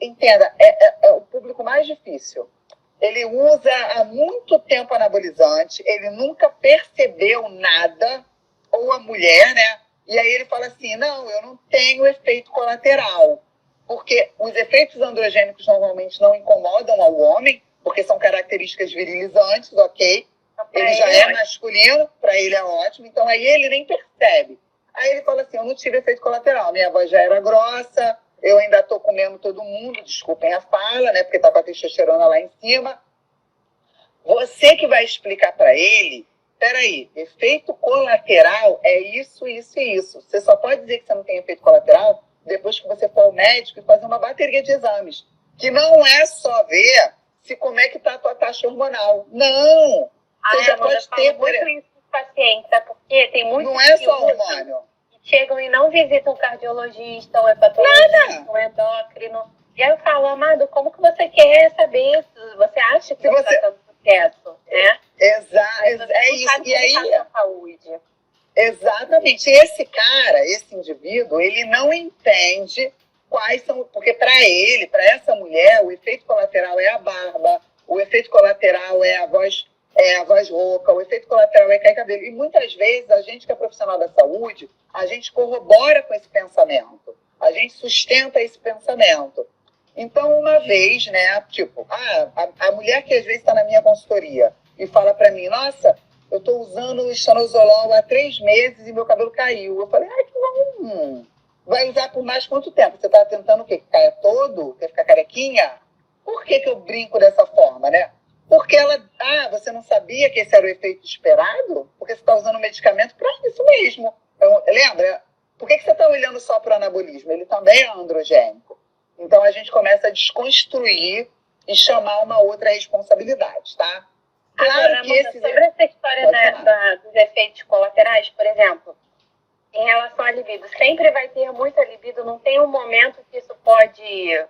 entenda, é o público mais difícil. Ele usa há muito tempo anabolizante, ele nunca percebeu nada, ou a mulher, né? E aí ele fala assim, não, eu não tenho efeito colateral. Porque os efeitos androgênicos normalmente não incomodam ao homem, porque são características virilizantes, ok? Ele já é masculino, para ele é ótimo, então aí ele nem percebe. Aí ele fala assim, eu não tive efeito colateral, minha voz já era grossa, eu ainda estou comendo todo mundo, desculpem a fala, né? Porque está com a testosterona lá em cima. Você que vai explicar para ele, peraí, efeito colateral é isso, isso e isso. Você só pode dizer que você não tem efeito colateral depois que você for ao médico e fazer uma bateria de exames. Que não é só ver como é que está a tua taxa hormonal. Não! Você já pode ter... muito isso com os pacientes, é porque tem muitos não é só hormônio. Que chegam e não visitam o cardiologista, o hepatologista, o endócrino. E aí eu falo, amado, como que você quer saber isso? Você acha que você está tendo sucesso, né? Exato, é isso. E aí... saúde. Exatamente. Esse cara, esse indivíduo, ele não entende quais são... Porque para ele, para essa mulher, o efeito colateral é a barba, o efeito colateral é a voz rouca, o efeito colateral é cair cabelo. E muitas vezes a gente que é profissional da saúde, a gente corrobora com esse pensamento, a gente sustenta esse pensamento. Então, uma vez, né, tipo, a mulher que às vezes está na minha consultoria e fala para mim, nossa, eu estou usando o estanozolol há 3 meses e meu cabelo caiu. Eu falei, que bom. Vai usar por mais quanto tempo? Você está tentando o quê? Que caia todo? Quer ficar carequinha? Por que eu brinco dessa forma, né? Porque você não sabia que esse era o efeito esperado? Porque você está usando medicamento para isso mesmo. Lembra? Por que você está olhando só para o anabolismo? Ele também é androgênico. Então, a gente começa a desconstruir e chamar uma outra responsabilidade, tá? Claro. Agora, que sobre essa história dos efeitos colaterais, por exemplo, em relação à libido, sempre vai ter muita libido, não tem um momento que isso pode...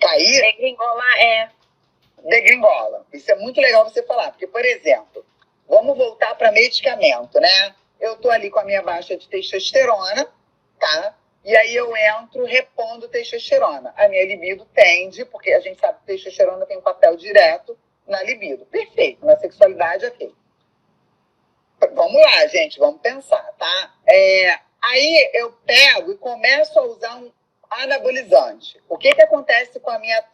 cair? Degringolar, Degringola. Isso é muito legal você falar, porque, por exemplo, vamos voltar para medicamento, né? Eu tô ali com a minha baixa de testosterona, tá? E aí eu entro repondo testosterona. A minha libido tende, porque a gente sabe que testosterona tem um papel direto na libido. Perfeito. Na sexualidade, ok. Vamos lá, gente. Vamos pensar, tá? Aí eu pego e começo a usar um anabolizante. O que acontece com a minha...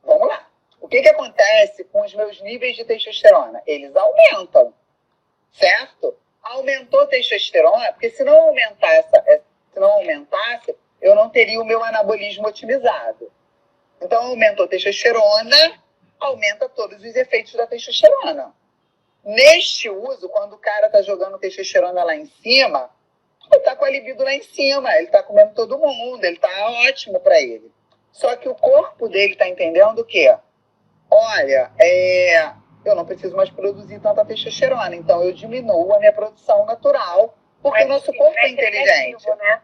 Vamos lá. O que acontece com os meus níveis de testosterona? Eles aumentam, certo? Aumentou a testosterona, porque se não aumentasse, eu não teria o meu anabolismo otimizado. Então, aumentou a testosterona, aumenta todos os efeitos da testosterona. Neste uso, quando o cara está jogando testosterona lá em cima, ele está com a libido lá em cima, ele está comendo todo mundo, ele está ótimo para ele. Só que o corpo dele está entendendo o quê? Olha, eu não preciso mais produzir tanta testosterona, então eu diminuo a minha produção natural, porque o nosso corpo é inteligente. Né?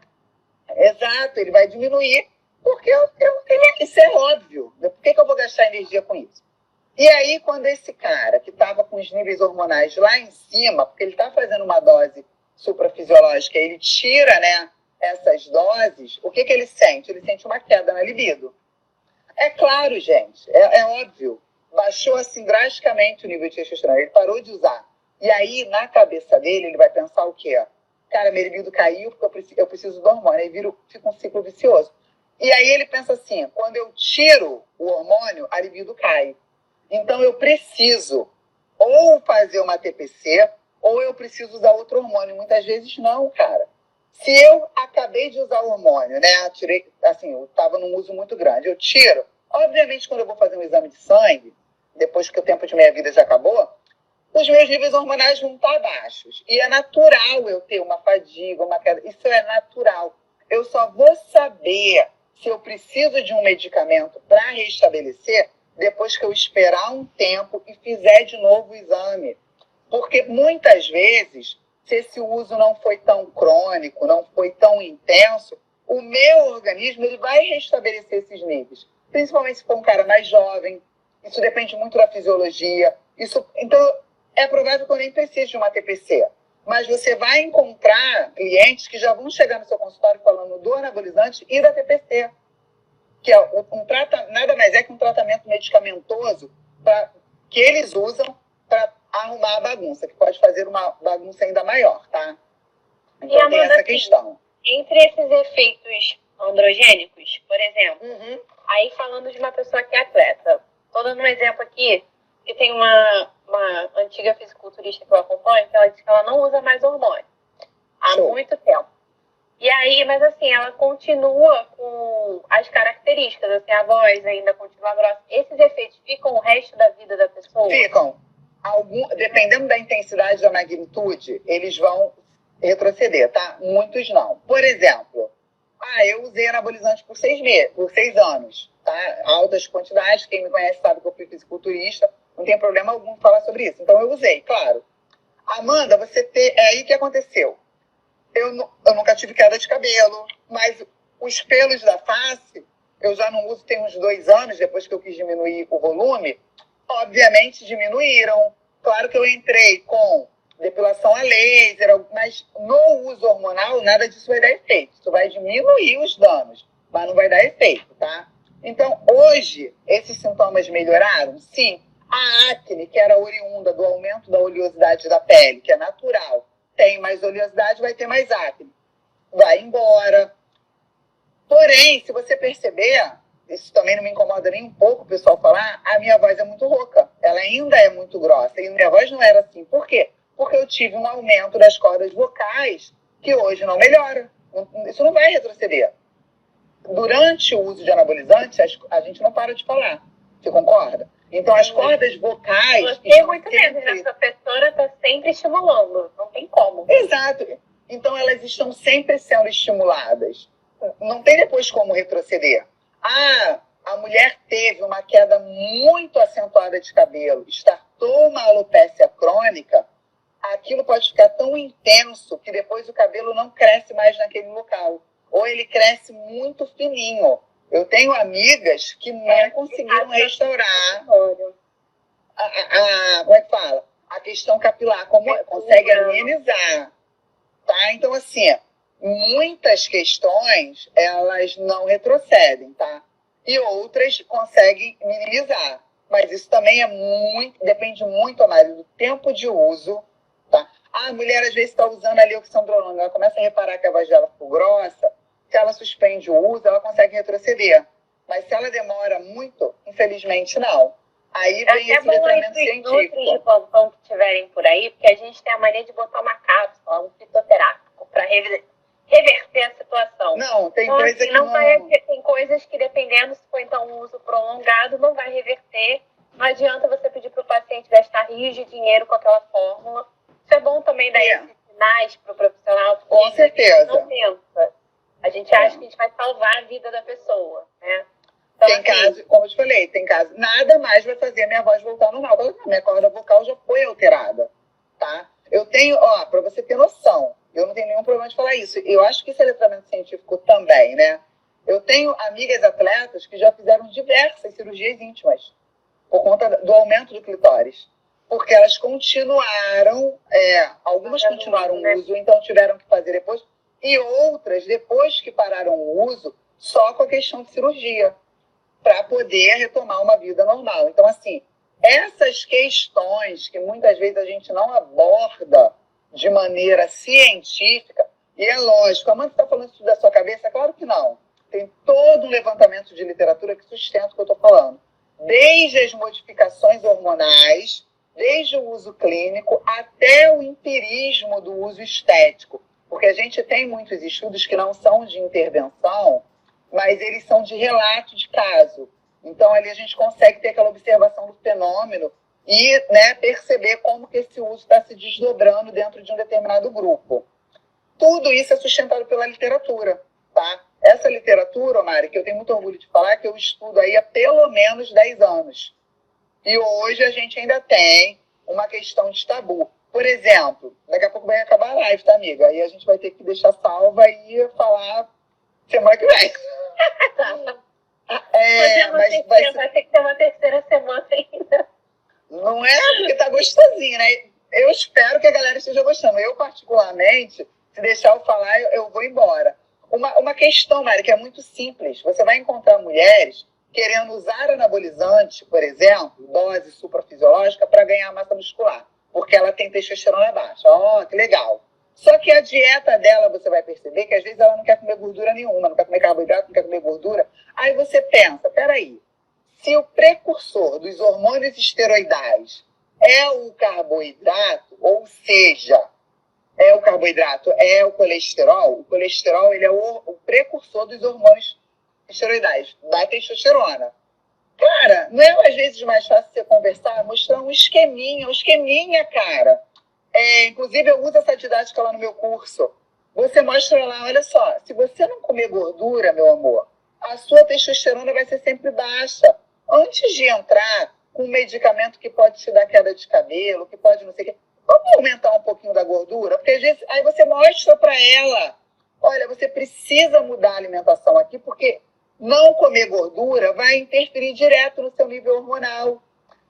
Exato, ele vai diminuir, porque isso é óbvio. Por que eu vou gastar energia com isso? E aí, quando esse cara, que estava com os níveis hormonais lá em cima, porque ele está fazendo uma dose suprafisiológica, ele tira, né, essas doses, o que ele sente? Ele sente uma queda na libido. É claro, gente, é óbvio. Baixou, assim, drasticamente o nível de testosterona. Ele parou de usar. E aí, na cabeça dele, ele vai pensar o quê? Cara, minha libido caiu porque eu preciso do hormônio. Aí fica um ciclo vicioso. E aí ele pensa assim, quando eu tiro o hormônio, a libido cai. Então eu preciso ou fazer uma TPC, ou eu preciso usar outro hormônio. Muitas vezes não, cara. Se eu acabei de usar o hormônio, né? Tirei, assim, eu estava num uso muito grande. Eu tiro. Obviamente, quando eu vou fazer um exame de sangue, depois que o tempo de meia vida já acabou, os meus níveis hormonais vão estar baixos. E é natural eu ter uma fadiga, uma queda. Isso é natural. Eu só vou saber se eu preciso de um medicamento para restabelecer depois que eu esperar um tempo e fizer de novo o exame. Porque muitas vezes, se esse uso não foi tão crônico, não foi tão intenso, o meu organismo ele vai restabelecer esses níveis. Principalmente se for um cara mais jovem. Isso depende muito da fisiologia. Então, é provável que eu nem precise de uma TPC. Mas você vai encontrar clientes que já vão chegar no seu consultório falando do anabolizante e da TPC. Que é nada mais é que um tratamento medicamentoso que eles usam para arrumar a bagunça, que pode fazer uma bagunça ainda maior, tá? Então tem essa questão. Entre esses efeitos androgênicos, por exemplo, aí falando de uma pessoa que é atleta, tô dando um exemplo aqui, que tem uma antiga fisiculturista que eu acompanho, que ela diz que ela não usa mais hormônio há muito tempo. E aí, mas assim, ela continua com as características, assim, a voz ainda continua grossa. Esses efeitos ficam o resto da vida da pessoa? Ficam. Dependendo da intensidade, da magnitude, eles vão retroceder, tá? Muitos não. Por exemplo, eu usei anabolizante por 6 anos, tá? Altas quantidades, quem me conhece sabe que eu fui fisiculturista, não tem problema algum falar sobre isso. Então eu usei, claro. Amanda, é aí que aconteceu. Eu nunca tive queda de cabelo, mas os pelos da face, eu já não uso tem uns 2 anos, depois que eu quis diminuir o volume, obviamente diminuíram. Claro que eu entrei com depilação a laser, mas no uso hormonal, nada disso vai dar efeito. Isso vai diminuir os danos, mas não vai dar efeito, tá? Então, hoje, esses sintomas melhoraram? Sim. A acne, que era oriunda do aumento da oleosidade da pele, que é natural, tem mais oleosidade, vai ter mais acne. Vai embora. Porém, se você perceber, isso também não me incomoda nem um pouco o pessoal falar, a minha voz é muito rouca. Ela ainda é muito grossa. E minha voz não era assim. Por quê? Porque eu tive um aumento das cordas vocais que hoje não melhora. Isso não vai retroceder. Durante o uso de anabolizante, a gente não para de falar. Você concorda? Então, as cordas vocais... Você muito menos, né? A professora está sempre estimulando. Não tem como. Exato. Então, elas estão sempre sendo estimuladas. Não tem depois como retroceder. A mulher teve uma queda muito acentuada de cabelo, startou uma alopécia crônica, aquilo pode ficar tão intenso que depois o cabelo não cresce mais naquele local. Ou ele cresce muito fininho. Eu tenho amigas que não conseguiram restaurar como é que fala? A questão capilar, como consegue amenizar. Tá? Então, assim, muitas questões, elas não retrocedem, tá? E outras conseguem minimizar. Mas isso também depende muito mais do tempo de uso, tá? A mulher, às vezes, está usando ali oxandrolona, ela começa a reparar que a voz dela ficou grossa, se ela suspende o uso, ela consegue retroceder. Mas se ela demora muito, infelizmente, não. Aí vem esse letramento científico. De plantão que tiverem por aí, porque a gente tem a mania de botar uma cápsula, um fitoterápico, para reverter a situação. Não, tem então, coisa assim, tem coisas que, dependendo se for então um uso prolongado, não vai reverter. Não adianta você pedir para o paciente gastar rios de dinheiro com aquela fórmula. Isso é bom também dar esses sinais para o profissional. Com certeza. Não pensa. A gente acha que a gente vai salvar a vida da pessoa, né? Então, tem caso, como eu te falei, tem caso, nada mais vai fazer a minha voz voltar ao normal. Minha corda vocal já foi alterada, tá? Eu tenho, para você ter noção, eu não tenho nenhum problema de falar isso. Eu acho que isso é letramento científico também, né? Eu tenho amigas atletas que já fizeram diversas cirurgias íntimas. por conta do aumento do clitóris. Porque elas continuaram, algumas continuaram o uso, então tiveram que fazer depois, e outras, depois que pararam o uso, só com a questão de cirurgia, para poder retomar uma vida normal. Então, assim, essas questões que muitas vezes a gente não aborda de maneira científica, e é lógico, a Amanda está falando isso da sua cabeça? Claro que não. Tem todo um levantamento de literatura que sustenta o que eu estou falando. Desde as modificações hormonais, desde o uso clínico, até o empirismo do uso estético. Porque a gente tem muitos estudos que não são de intervenção, mas eles são de relato de caso. Então, ali a gente consegue ter aquela observação do fenômeno e, né, perceber como que esse uso está se desdobrando dentro de um determinado grupo. Tudo isso é sustentado pela literatura, tá? Essa literatura, Mari, que eu tenho muito orgulho de falar, que eu estudo aí há pelo menos 10 anos. E hoje a gente ainda tem uma questão de tabu. Por exemplo, daqui a pouco vai acabar a live, tá, amiga? Aí a gente vai ter que deixar salva e falar semana que vem. Vai ter que ter uma terceira semana ainda. Não é? Porque tá gostosinho, né? Eu espero que a galera esteja gostando. Eu, particularmente, se deixar eu falar, eu vou embora. Uma questão, Mari, que é muito simples. Você vai encontrar mulheres querendo usar anabolizante, por exemplo, dose suprafisiológica, para ganhar massa muscular, porque ela tem testosterona baixa. Ó, que legal. Só que a dieta dela, você vai perceber que às vezes ela não quer comer gordura nenhuma, não quer comer carboidrato, não quer comer gordura. Aí você pensa, peraí, se o precursor dos hormônios esteroidais é o carboidrato, ou seja, é o carboidrato, é o colesterol ele é o precursor dos hormônios esteroidais, da testosterona. Cara, não é às vezes mais fácil você conversar, mostrar um esqueminha, cara. Inclusive, eu uso essa didática lá no meu curso. Você mostra lá, olha só, se você não comer gordura, meu amor, a sua testosterona vai ser sempre baixa. Antes de entrar com um medicamento que pode te dar queda de cabelo, que pode não sei o quê, vamos aumentar um pouquinho da gordura? Porque às vezes aí você mostra para ela, olha, você precisa mudar a alimentação aqui, porque não comer gordura vai interferir direto no seu nível hormonal.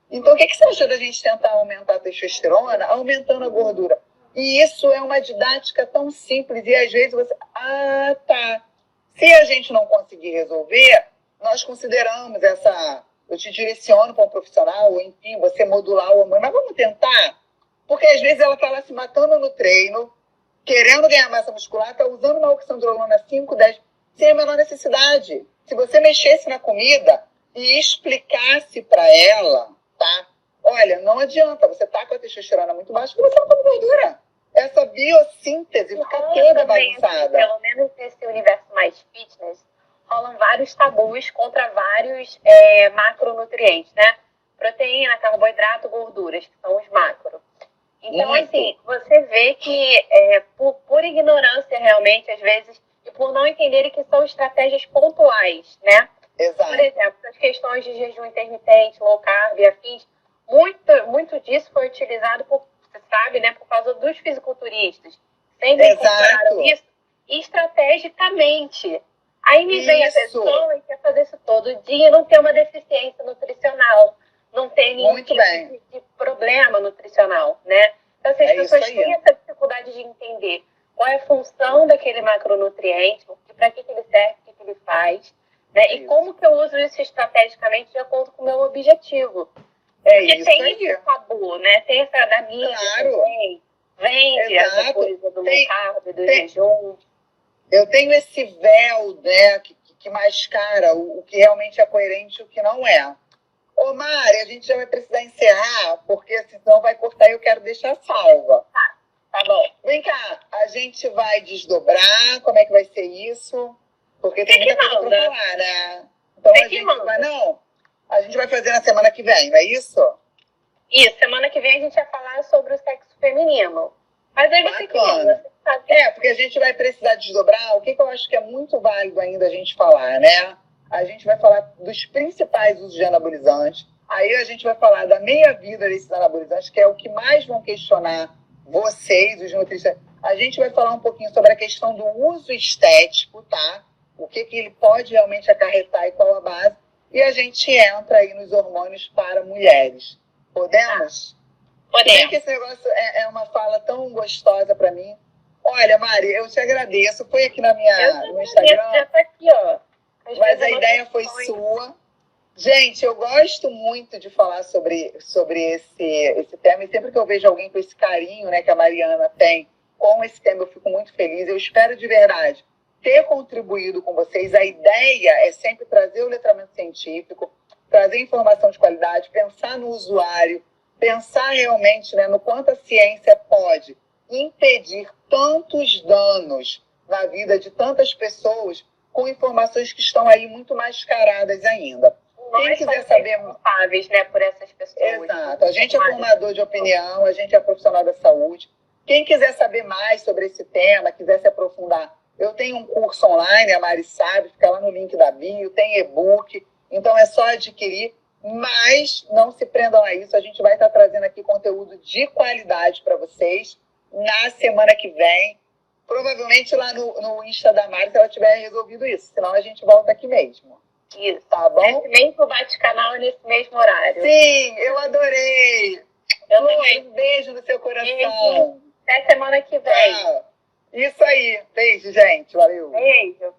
Então, o que você acha da gente tentar aumentar a testosterona aumentando a gordura? E isso é uma didática tão simples. E às vezes você... Ah, tá. Se a gente não conseguir resolver, nós consideramos essa... Eu te direciono para um profissional, ou enfim, você modular o hormônio. Mas vamos tentar? Porque às vezes ela está lá se matando no treino, querendo ganhar massa muscular, está usando uma oxandrolona 5, 10, sem a menor necessidade. Se você mexesse na comida e explicasse para ela, tá? Olha, não adianta, você tá com a testosterona muito baixa porque você não come gordura. Essa biossíntese fica toda bagunçada. Pelo menos nesse universo mais fitness, rolam vários tabus contra vários macronutrientes, né? Proteína, carboidrato, gorduras, que são os macro. Então, assim, você vê que por ignorância realmente, às vezes, e por não entenderem que são estratégias pontuais, né? Exato. Por exemplo, as questões de jejum intermitente, low carb e afins, muito disso foi utilizado, você sabe, né, por causa dos fisiculturistas. Sempre incorporaram isso estrategicamente. Aí me vem a pessoa e quer fazer isso todo dia, não ter uma deficiência nutricional, não ter nenhum tipo de problema nutricional, né? Então, assim, as pessoas têm essa dificuldade de entender qual é a função daquele macronutriente, para que ele serve, o que ele faz, né? E como que eu uso isso estrategicamente de acordo com o meu objetivo. Porque tem esse tabu, né? Tem essa da mídia também, vende essa coisa do low carb, do jejum. Eu tenho esse véu, né, que mascara o que realmente é coerente e o que não é. Ô, Mari, a gente já vai precisar encerrar, porque senão vai cortar e eu quero deixar salva. Tá bom. Vem cá, a gente vai desdobrar, como é que vai ser isso? Porque tem muita coisa pra falar, né? Então a gente vai, a gente vai fazer na semana que vem, não é isso? Isso, semana que vem a gente vai falar sobre o sexo feminino. Mas aí você que manda, você sabe. Porque a gente vai precisar desdobrar o que eu acho que é muito válido ainda a gente falar, né? A gente vai falar dos principais usos de anabolizantes. Aí a gente vai falar da meia-vida desses anabolizantes, que é o que mais vão questionar vocês, os nutricionistas. A gente vai falar um pouquinho sobre a questão do uso estético, tá? O que ele pode realmente acarretar e qual a base. e a gente entra aí nos hormônios para mulheres. Podemos? Podemos. Que esse negócio é uma fala tão gostosa para mim. Olha, Mari, eu te agradeço. Foi aqui no Instagram. Já tá aqui, ó. Mas a ideia foi sua. Gente, eu gosto muito de falar sobre esse tema. E sempre que eu vejo alguém com esse carinho, né, que a Mariana tem com esse tema, eu fico muito feliz. Eu espero de verdade ter contribuído com vocês. A ideia é sempre trazer o letramento científico, trazer informação de qualidade, pensar no usuário, pensar realmente, né, no quanto a ciência pode impedir tantos danos na vida de tantas pessoas com informações que estão aí muito mascaradas ainda. Quem quiser saber, responsáveis, né, por essas pessoas. Exato. A gente é formador de opinião, a gente é profissional da saúde. Quem quiser saber mais sobre esse tema, quiser se aprofundar, eu tenho um curso online, a Mari sabe, fica lá no link da bio, tem e-book, então é só adquirir, mas não se prendam a isso, a gente vai estar trazendo aqui conteúdo de qualidade para vocês na semana que vem, provavelmente lá no Insta da Mari, se ela tiver resolvido isso, senão a gente volta aqui mesmo. Isso. Tá bom? Nesse mesmo bate-canal, nesse mesmo horário. Sim, eu adorei. Um beijo no seu coração. Até semana que vem. Isso aí. Beijo, gente. Valeu. Beijo.